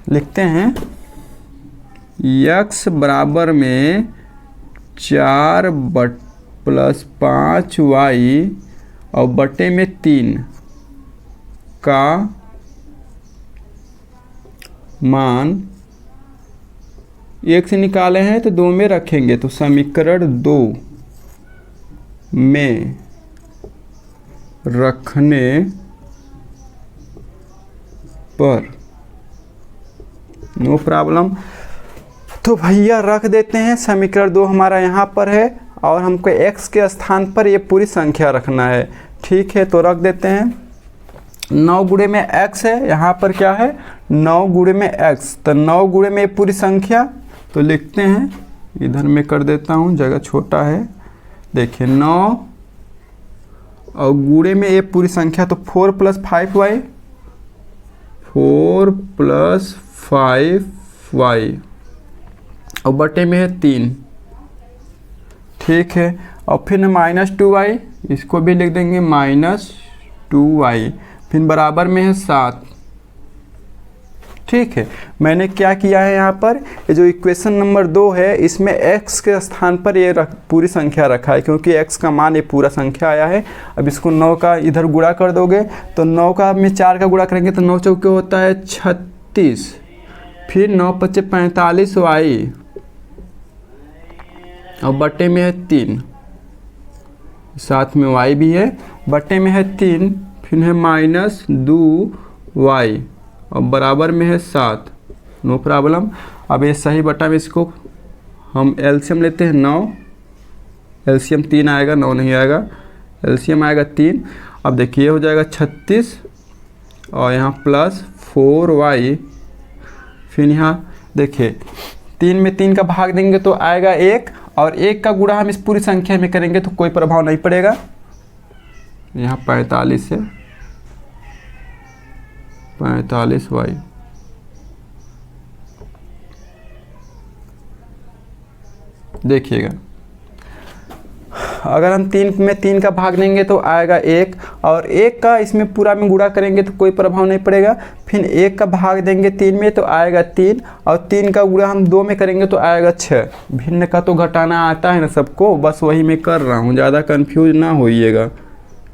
लिखते हैं x बराबर में 4 + 5y और बटे में 3 का मान 1 से निकाले हैं तो 2 में रखेंगे, तो समीकरण 2 में रखने पर, नो प्रॉब्लम। तो भैया रख देते हैं, समीकरण 2 हमारा यहाँ पर है और हमको x के स्थान पर ये पूरी संख्या रखना है। ठीक है, तो रख देते हैं 9 गुणे में x है, यहाँ पर क्या है 9 गुणे में x, तो 9 गुणे में पूरी संख्या, तो लिखते हैं, इधर में कर देता हूँ, जगह छोटा है। देखिए 9 और गुणे में ये पूरी संख्या, तो 4 + 5y, 4 + 5y और बटे में है 3। ठीक है, और फिर -2y, इसको भी लिख देंगे -2y, फिर बराबर में है 7। ठीक है, मैंने क्या किया है यहाँ पर, ये जो इक्वेशन नंबर 2 है इसमें x के स्थान पर ये पूरी संख्या रखा है, क्योंकि x का मान ये पूरा संख्या आया है। अब इसको 9 का इधर गुणा कर दोगे तो 9 का में 4 का गुणा करेंगे तो 9 चौके होता है 36, फिर 9 × 5 = 45y और बटे में है 3, साथ में y भी है, बटे में है 3, फिर है -2y और बराबर में है 7, नो प्रॉब्लम। अब ये सही बटा में इसको हम एलसीएम लेते हैं 9, एलसीएम 3 आएगा, 9 नहीं आएगा, एलसीएम आएगा 3। अब देखिए हो जाएगा 36 और यहाँ +4y, फिर यहाँ देखिए 3 में 3 का भाग देंगे तो आएगा 1, और 1 का गुणा हम इस पूरी संख्या में करेंगे तो कोई प्रभाव नहीं पड़ेगा। यहाँ 45 है, 45y, देखिएगा अगर हम 3 में 3 का भाग देंगे तो आएगा 1, और 1 का इसमें पूरा में गुणा करेंगे तो कोई प्रभाव नहीं पड़ेगा। फिर 1 का भाग देंगे 3 में तो आएगा 3, और 3 का गुणा हम 2 में करेंगे तो आएगा 6। भिन्न का तो घटाना आता है ना सबको, बस वही मैं कर रहा हूँ, ज़्यादा कन्फ्यूज ना होइएगा।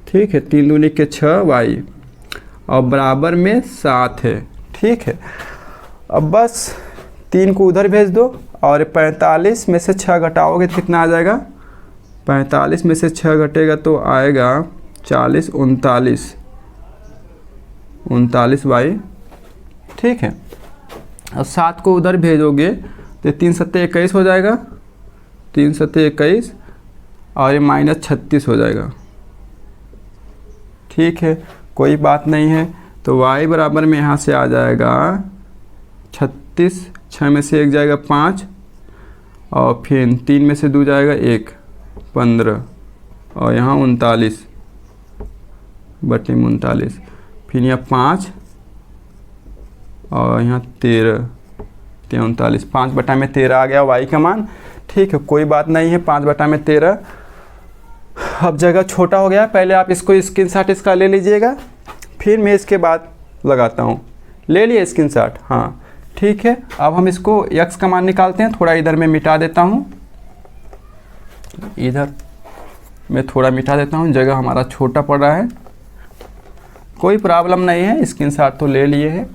ठीक है, 3 दूनी के 6y और बराबर में 7 है। ठीक है, अब बस 3 को उधर भेज दो और 45 में से 6 घटाओगे तो कितना आ जाएगा, 45 में से 6 घटेगा तो आएगा 40, 39y। ठीक है, अब 7 को उधर भेजोगे तो 3 × 7 = 21 हो जाएगा, 3 × 7 = 21 और ये -36 हो जाएगा। ठीक है, कोई बात नहीं है, तो y बराबर में यहाँ से आ जाएगा 36, 6 में से 1 जाएगा 5 और फिर 3 में से 2 जाएगा 1, 15 और यहाँ 39/39, फिर यहाँ 5 और यहाँ 13, 39, 5/13 आ गया y का मान। ठीक है, कोई बात नहीं है, 5/13। अब जगह छोटा हो गया, पहले आप इसको स्क्रीनशॉट इसका ले लीजिएगा, फिर मैं इसके बाद लगाता हूँ। ले लिए स्क्रीनशॉट? हाँ ठीक है। अब हम इसको x का मान निकालते हैं। थोड़ा इधर मैं मिटा देता हूँ, इधर मैं थोड़ा मिटा देता हूँ, जगह हमारा छोटा पड़ रहा है। कोई प्रॉब्लम नहीं है, स्क्रीनशॉट तो ले लिए है।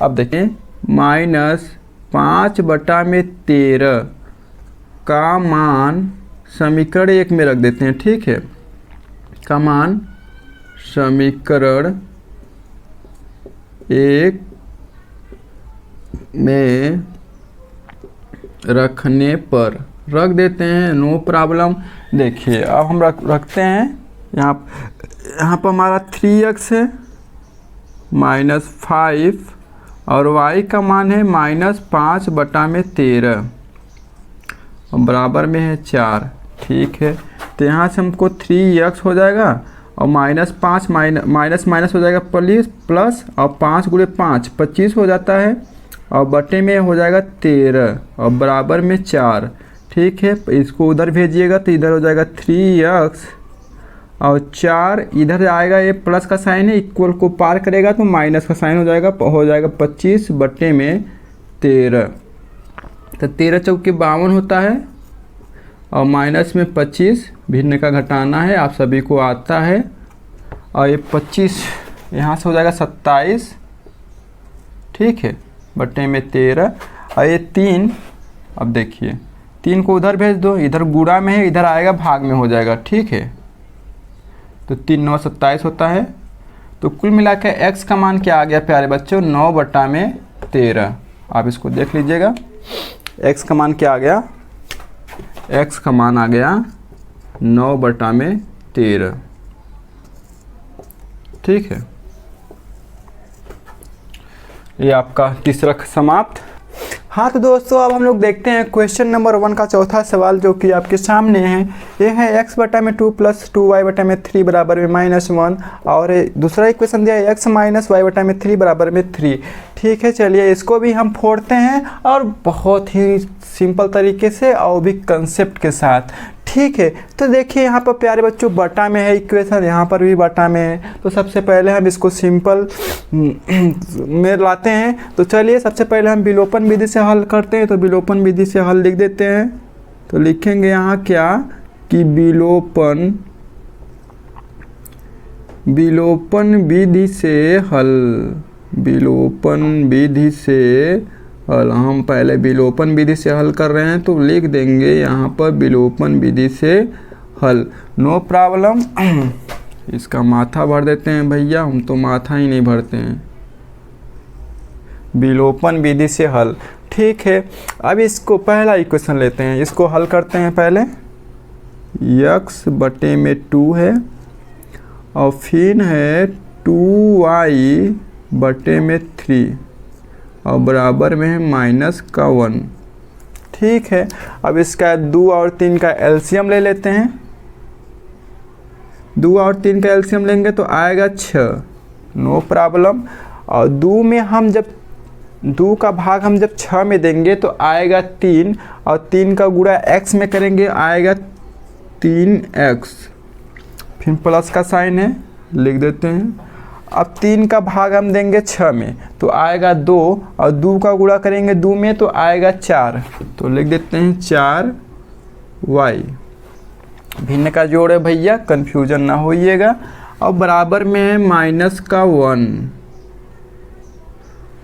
अब देखिए -5/13 का मान समीकरण 1 में रख देते हैं। ठीक है, का मान समीकरण 1 में रखने पर रख देते हैं, नो प्रॉब्लम। देखिए अब हम रखते हैं यहाँ पर हमारा 3x है -5 और y का मान है -5/13 और बराबर में है 4। ठीक है, तो यहाँ से हमको 3x हो जाएगा और -5 माइनस हो जाएगा प्लस और 5 × 5 25 हो जाता है और बटे में हो जाएगा 13 और बराबर में 4। ठीक है, इसको उधर भेजिएगा तो इधर हो जाएगा 3x और 4 इधर आएगा, ये प्लस का साइन है, इक्वल को पार करेगा तो माइनस का साइन हो जाएगा 25/13। तो 13 चौके 52 होता है और माइनस में 25 भिन्न का घटाना है, आप सभी को आता है। और ये 25 यहाँ से हो जाएगा 27। ठीक है, बटे में 13 और ये 3। अब देखिए 3 को उधर भेज दो, इधर गुणा में है, इधर आएगा भाग में हो जाएगा। ठीक है, तो 3 9 27 होता है। तो कुल मिला के x का मान क्या आ गया प्यारे बच्चों? 9/13। आप इसको देख लीजिएगा, x का मान क्या आ गया? x का मान आ गया 9/13। ठीक है, ये आपका तीसरा समाप्त। हाँ तो दोस्तों अब हम लोग देखते हैं क्वेश्चन नंबर 1 का चौथा सवाल जो कि आपके सामने है। ये है x/2 + 2y/3 बराबर में -1 और दूसरा इक्वेशन दिया है x - y/3 बराबर में 3। ठीक है, चलिए इसको भी हम फोड़ते हैं और बहुत ही सिंपल तरीके से और भी कंसेप्ट के साथ। ठीक है, तो देखिए यहाँ पर प्यारे बच्चों बटा में है इक्वेशन, यहाँ पर भी बटा में है। तो सबसे पहले हम इसको सिंपल में लाते हैं। तो चलिए सबसे पहले हम विलोपन विधि से हल करते हैं। तो विलोपन विधि से हल लिख देते हैं। तो लिखेंगे यहाँ क्या कि विलोपन विधि से हल, विलोपन विधि से हल। हम पहले विलोपन विधि से हल कर रहे हैं तो लिख देंगे यहाँ पर विलोपन विधि से हल, नो प्रॉब्लम। इसका माथा भर देते हैं भैया, हम तो माथा ही नहीं भरते हैं। विलोपन विधि से हल। ठीक है, अब इसको पहला इक्वेशन लेते हैं, इसको हल करते हैं। पहले x/2 है और फिर है 2y/3 और बराबर में है -1। ठीक है, अब इसका 2 और 3 का एलसीएम ले लेते हैं। 2 और 3 का एलसीएम लेंगे तो आएगा 6, नो प्रॉब्लम। और 2 में हम जब 2 का भाग हम जब 6 में देंगे तो आएगा 3 और 3 का गुणा x में करेंगे आएगा 3x, फिर प्लस का साइन है लिख देते हैं। अब 3 का भाग हम देंगे 6 में तो आएगा 2 और 2 का गुणा करेंगे 2 में तो आएगा 4, तो लिख देते हैं 4y। भिन्न का जोड़ है भैया, कन्फ्यूजन ना होइएगा। और बराबर में है -1।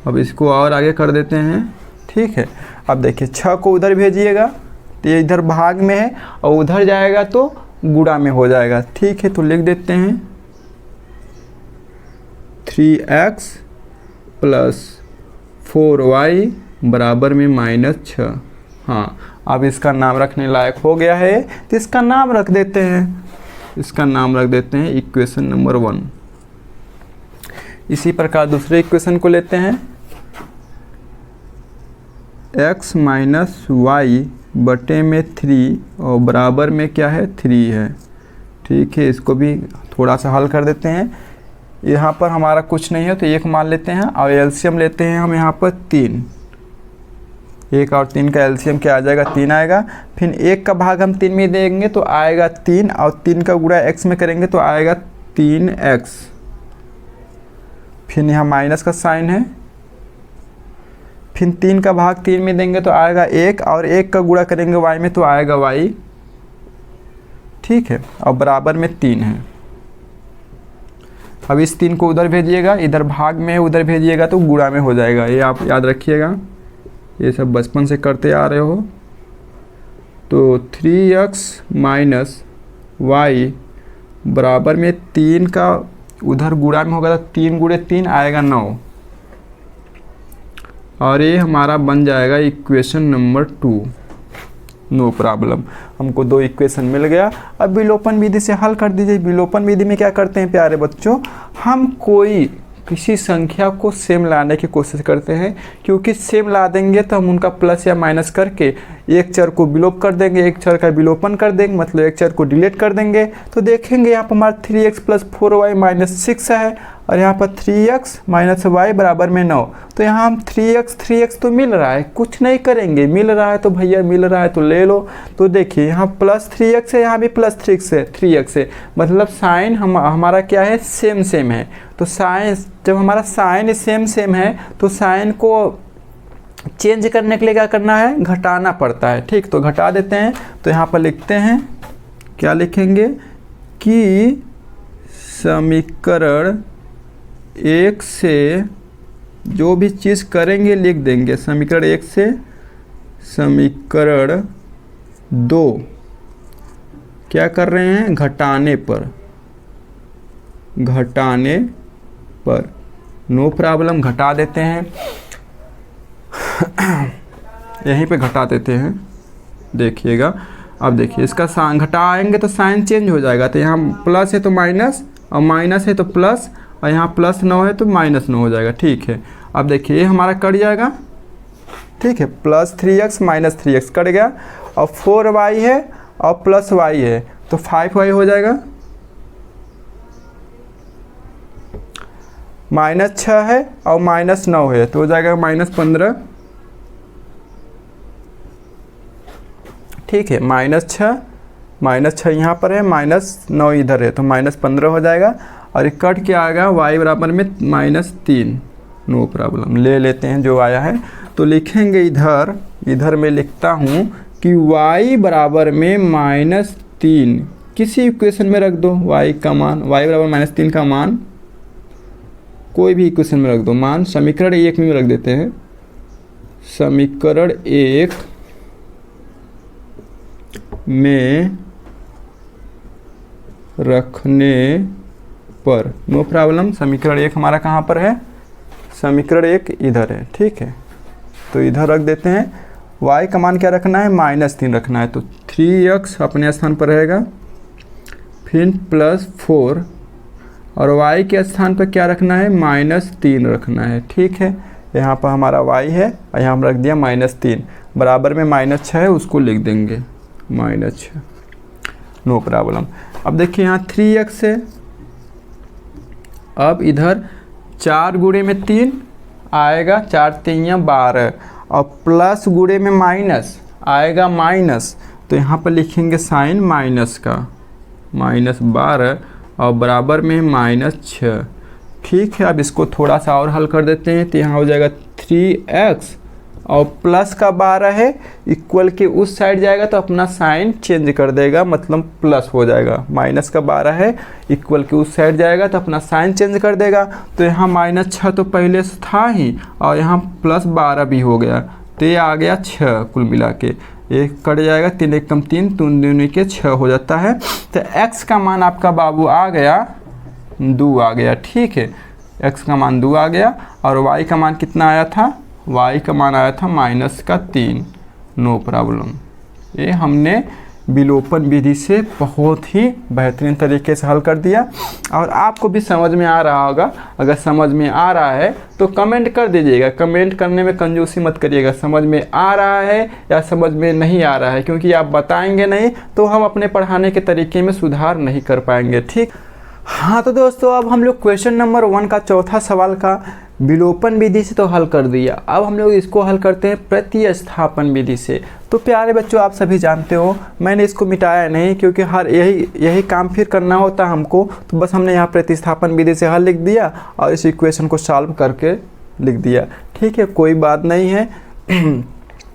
अब इसको और आगे कर देते हैं। ठीक है, अब देखिए 6 को उधर भेजिएगा तो ये इधर भाग में है और उधर जाएगा तो गुणा में हो जाएगा। ठीक है, तो लिख देते हैं 3x + 4y बराबर में -6। हाँ, अब इसका नाम रखने लायक हो गया है तो इसका नाम रख देते हैं, इसका नाम रख देते हैं इक्वेशन नंबर 1। इसी प्रकार दूसरे इक्वेशन को लेते हैं। x माइनस वाई बटे में 3 और बराबर में क्या है 3 है। ठीक है, इसको भी थोड़ा सा हल कर देते हैं। यहाँ पर हमारा कुछ नहीं है तो 1 मान लेते हैं और एलसीएम लेते हैं हम यहाँ पर 3। 1 और 3 का एलसीएम क्या आ जाएगा 3 आएगा। फिर 1 का भाग हम 3 में देंगे तो आएगा 3 और 3 का गुणा x में करेंगे तो आएगा 3x। फिर यहाँ माइनस का साइन है। फिर 3 का भाग 3 में देंगे तो आएगा 1 और 1 का गुणा करेंगे y में तो आएगा y। ठीक है, और बराबर में 3 है। अब इस 3 को उधर भेजिएगा, इधर भाग में उधर भेजिएगा तो गुणा में हो जाएगा। ये आप याद रखिएगा, ये सब बचपन से करते आ रहे हो। तो 3x माइनस वाई बराबर में 3 का उधर गुणा में होगा तो 3 गुणे 3 आएगा 9 और ये हमारा बन जाएगा इक्वेशन नंबर 2। नो प्रॉब्लम, हमको 2 इक्वेशन मिल गया। अब विलोपन विधि से हल कर दीजिए। विलोपन विधि में क्या करते हैं प्यारे बच्चों, हम कोई किसी संख्या को सेम लाने की कोशिश करते हैं, क्योंकि सेम ला देंगे तो हम उनका प्लस या माइनस करके एक चर को विलोप कर देंगे, एक चर का विलोपन कर देंगे, मतलब एक चर को डिलीट कर देंगे। तो देखेंगे यहाँ पर हमारा 3x प्लस 4y माइनस 6 है और यहाँ पर 3x माइनस वाई बराबर में 9। तो यहाँ हम 3x तो मिल रहा है, कुछ नहीं करेंगे, मिल रहा है तो भैया मिल रहा है तो ले लो। तो देखिए यहाँ प्लस 3x है, यहाँ भी प्लस 3x है, मतलब साइन हमारा क्या है सेम है। तो साइन जब हमारा साइन सेम है तो साइन को चेंज करने के लिए क्या करना है, घटाना पड़ता है। ठीक, तो घटा देते हैं। तो यहाँ पर लिखते हैं, क्या लिखेंगे कि समीकरण 1 से जो भी चीज़ करेंगे लिख देंगे। समीकरण 1 से समीकरण 2 क्या कर रहे हैं, घटाने पर नो प्रॉब्लम, घटा देते हैं। यहीं पे घटा देते हैं, देखिएगा। अब देखिए इसका साइन घटाएंगे तो साइन चेंज हो जाएगा। तो यहाँ प्लस है तो माइनस और माइनस है तो प्लस और यहाँ प्लस 9 है तो माइनस 9 हो जाएगा। ठीक है, अब देखिए ये हमारा कट जाएगा। ठीक है, plus 3x minus 3x cut गया और 4y है और प्लस y है तो 5y हो जाएगा। माइनस 6 है और माइनस 9 है तो हो जाएगा माइनस 15। ठीक है, माइनस 6 यहाँ पर है, माइनस 9 इधर है तो माइनस 15 हो जाएगा। और कट क्या आएगा, y बराबर में -3। नो प्रॉब्लम, ले लेते हैं जो आया है। तो लिखेंगे इधर मैं लिखता हूँ कि y बराबर में -3 किसी इक्वेशन में रख दो। y का मान, y बराबर -3 का मान कोई भी इक्वेशन में रख दो। मान समीकरण 1 में रख देते हैं। समीकरण 1 में रखने पर नो प्रॉब्लम। समीकरण 1 हमारा कहाँ पर है, समीकरण 1 इधर है। ठीक है, तो इधर रख देते हैं। y का मान क्या रखना है, -3 रखना है। तो 3x अपने स्थान पर रहेगा, फिर +4 और y के स्थान पर क्या रखना है, -3 रखना है। ठीक है, यहाँ पर हमारा y है और यहाँ हम रख दिया -3 बराबर में -6 है, उसको लिख देंगे -6। No problem. अब देखिए यहाँ 3x है। अब इधर 4 गुणे में 3 आएगा, 4 3 12 और प्लस गुणे में माइनस आएगा माइनस। तो यहाँ पर लिखेंगे साइन माइनस का, -12 और बराबर में -6। ठीक है, अब इसको थोड़ा सा और हल कर देते हैं। तो यहाँ हो जाएगा 3x और प्लस का 12 है, इक्वल के उस साइड जाएगा तो अपना साइन चेंज कर देगा, मतलब प्लस हो जाएगा। माइनस का 12 है, इक्वल के उस साइड जाएगा तो अपना साइन चेंज कर देगा। तो यहाँ -6 तो पहले से था ही और यहाँ +12 भी हो गया, तो ये आ गया 6 कुल मिला के। एक कट जाएगा, 3 1 3, 3 दूनी के 6 हो जाता है। तो x का मान आपका बाबू आ गया 2 आ गया। ठीक है, x का मान 2 आ गया और y का मान कितना आया था, y का मान आया था -3। नो प्रॉब्लम, ये हमने विलोपन विधि से बहुत ही बेहतरीन तरीके से हल कर दिया। और आपको भी समझ में आ रहा होगा। अगर समझ में आ रहा है तो कमेंट कर दीजिएगा। कमेंट करने में कंजूसी मत करिएगा, समझ में आ रहा है या समझ में नहीं आ रहा है, क्योंकि आप बताएंगे नहीं तो हम अपने पढ़ाने के तरीके में सुधार नहीं कर पाएंगे। ठीक, हाँ तो दोस्तों अब हम लोग क्वेश्चन नंबर 1 का चौथा सवाल का विलोपन विधि से तो हल कर दिया। अब हम लोग इसको हल करते हैं प्रतिस्थापन विधि से। तो प्यारे बच्चों, आप सभी जानते हो मैंने इसको मिटाया नहीं, क्योंकि हर यही काम फिर करना होता हमको। तो बस हमने यहाँ प्रतिस्थापन विधि से हल लिख दिया और इस इक्वेशन को सॉल्व करके लिख दिया। ठीक है, कोई बात नहीं है।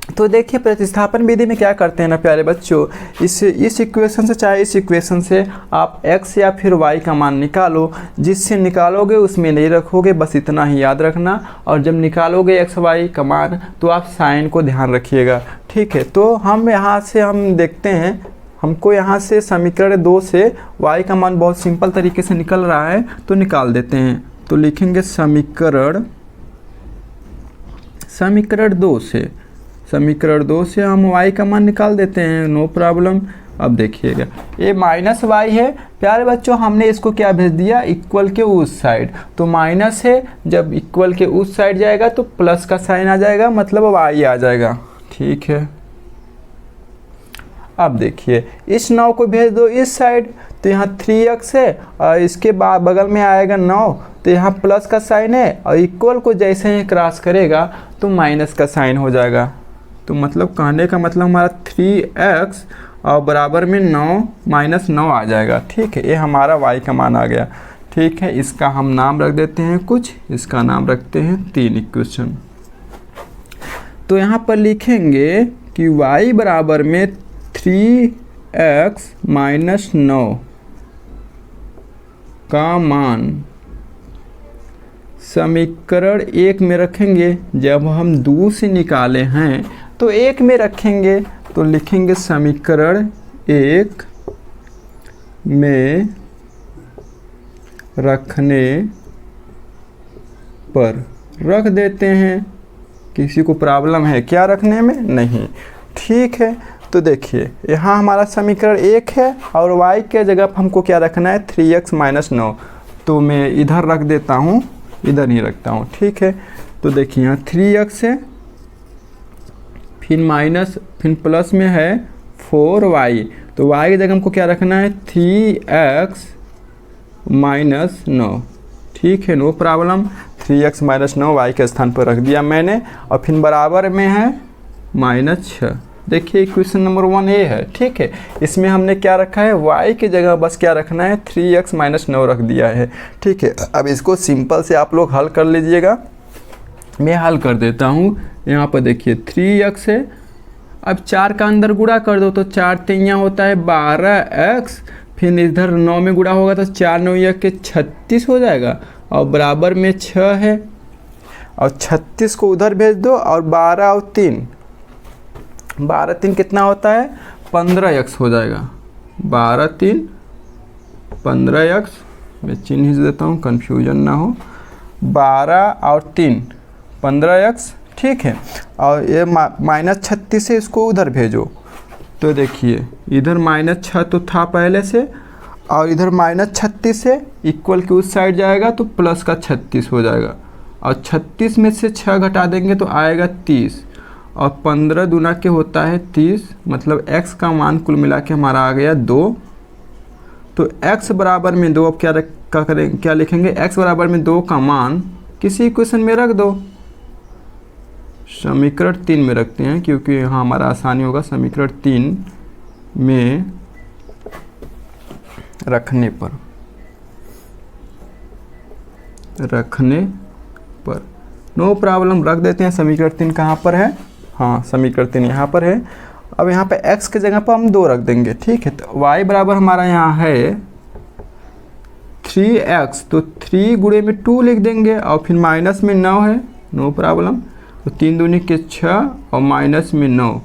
तो देखिए प्रतिस्थापन विधि में क्या करते हैं ना प्यारे बच्चों, इस इक्वेशन से चाहे इस इक्वेशन से आप x या फिर y का मान निकालो। जिससे निकालोगे उसमें नहीं रखोगे, बस इतना ही याद रखना। और जब निकालोगे x y का मान तो आप साइन को ध्यान रखिएगा। ठीक है, तो हम यहाँ से हम देखते हैं, हमको यहाँ से समीकरण 2 से y का मान बहुत सिंपल तरीके से निकल रहा है, तो निकाल देते हैं। तो लिखेंगे समीकरण 2 से हम y का मान निकाल देते हैं, नो प्रॉब्लम। अब देखिएगा ये माइनस वाई है प्यारे बच्चों, हमने इसको क्या भेज दिया, इक्वल के उस साइड। तो माइनस है, जब इक्वल के उस साइड जाएगा तो प्लस का साइन आ जाएगा, मतलब y आ जाएगा। ठीक है, अब देखिए इस 9 को भेज दो इस साइड, तो यहाँ 3x है और इसके बाद बगल में आएगा 9, तो यहाँ प्लस का साइन है और इक्वल को जैसे ही क्रॉस करेगा तो माइनस का साइन हो जाएगा। तो मतलब कहने का मतलब हमारा 3x और बराबर में 9 माइनस 9 आ जाएगा। ठीक है, ये हमारा y का मान आ गया। ठीक है, इसका हम नाम रख देते हैं कुछ, इसका नाम रखते हैं 3 इक्वेशन। तो यहाँ पर लिखेंगे कि y बराबर में 3x माइनस 9 का मान समीकरण 1 में रखेंगे। जब हम 2 से निकाले हैं तो 1 में रखेंगे, तो लिखेंगे समीकरण 1 में रखने पर रख देते हैं। किसी को प्रॉब्लम है क्या रखने में? नहीं। ठीक है, तो देखिए यहाँ हमारा समीकरण 1 है और y के जगह पर हमको क्या रखना है, 3x माइनस 9। तो मैं इधर रख देता हूँ, इधर नहीं रखता हूँ। ठीक है, तो देखिए यहाँ 3x है, फिर माइनस, फिर प्लस में है 4y। तो y की जगह हमको क्या रखना है, 3x माइनस 9। ठीक है, no problem. 3x minus 9 y के स्थान पर रख दिया मैंने, और फिर बराबर में है माइनस 6। देखिए इक्वेशन नंबर 1 ये है। ठीक है, इसमें हमने क्या रखा है, y की जगह बस क्या रखना है, 3x माइनस 9 रख दिया है। ठीक है, अब इसको सिंपल से आप लोग हल कर लीजिएगा। मैं हल कर देता हूँ। यहाँ पर देखिए 3x है, अब 4 का अंदर गुणा कर दो तो 4 3 होता है 12x, फिर इधर 9 में गुणा होगा तो 4 9 के 36 हो जाएगा, और बराबर में 6 है, और 36 को उधर भेज दो, और 12 और 3, 12 3 कितना होता है, 15x हो जाएगा। 12 3 15x, मैं चिन्ह ही देता हूँ कन्फ्यूजन ना हो। 12 और 3 15x। ठीक है, और ये माइनस 36 से इसको उधर भेजो, तो देखिए इधर माइनस 6 तो था पहले से, और इधर माइनस 36 से इक्वल के उस साइड जाएगा तो प्लस का 36 हो जाएगा, और 36 में से 6 घटा देंगे तो आएगा 30, और 15 दूना के होता है 30, मतलब x का मान कुल मिला के हमारा आ गया 2। तो x बराबर में 2, अब क्या लिखेंगे, x बराबर में 2 का मान किसी इक्वेशन में रख दो। समीकरण 3 में रखते हैं, क्योंकि यहाँ हमारा आसानी होगा। समीकरण 3 में रखने पर नो प्रॉब्लम, रख देते हैं। समीकरण 3 कहाँ पर है, हाँ समीकरण 3 यहाँ पर है। अब यहाँ पे x के जगह पर हम 2 रख देंगे। ठीक है, तो y बराबर हमारा यहाँ है 3x, तो 3 गुणे में 2 लिख देंगे, और फिर माइनस में 9 है, नो प्रॉब्लम। तो 3 दूनी के 6 और माइनस में 9,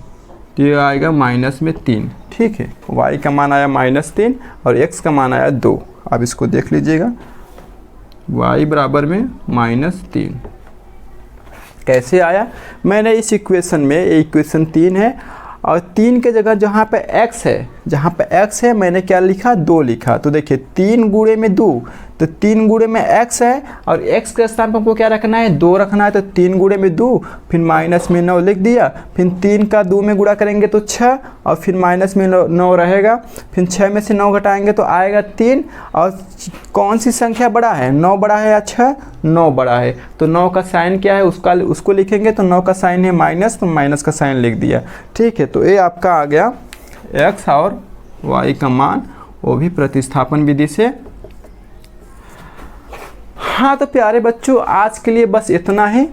तो ये आएगा माइनस में 3। ठीक है, y का मान आया -3 और x का मान आया 2। अब इसको देख लीजिएगा, y बराबर में -3 कैसे आया। मैंने इस इक्वेशन में, ये इक्वेशन 3 है, और 3 के जगह जहाँ पे x है जहाँ पे x है मैंने क्या लिखा 2 लिखा। तो देखिए 3 गुणे में 2, तो 3 गुणे में x है और x के स्थान पर हमको क्या रखना है 2 रखना है। तो 3 गुणे में 2, फिर माइनस में 9 लिख दिया, फिर 3 का 2 में गुणा करेंगे तो 6 और फिर माइनस में 9 रहेगा, फिर 6 में से 9 घटाएंगे तो आएगा 3। और कौन सी संख्या बड़ा है, 9 बड़ा है या 6? 9 बड़ा है। तो 9 का साइन क्या है उसको लिखेंगे, तो 9 का साइन है माइनस, तो माइनस का साइन लिख दिया। ठीक है, तो ये आपका आ गया x और y का मान, वो भी प्रतिस्थापन विधि से। हाँ तो प्यारे बच्चों आज के लिए बस इतना ही।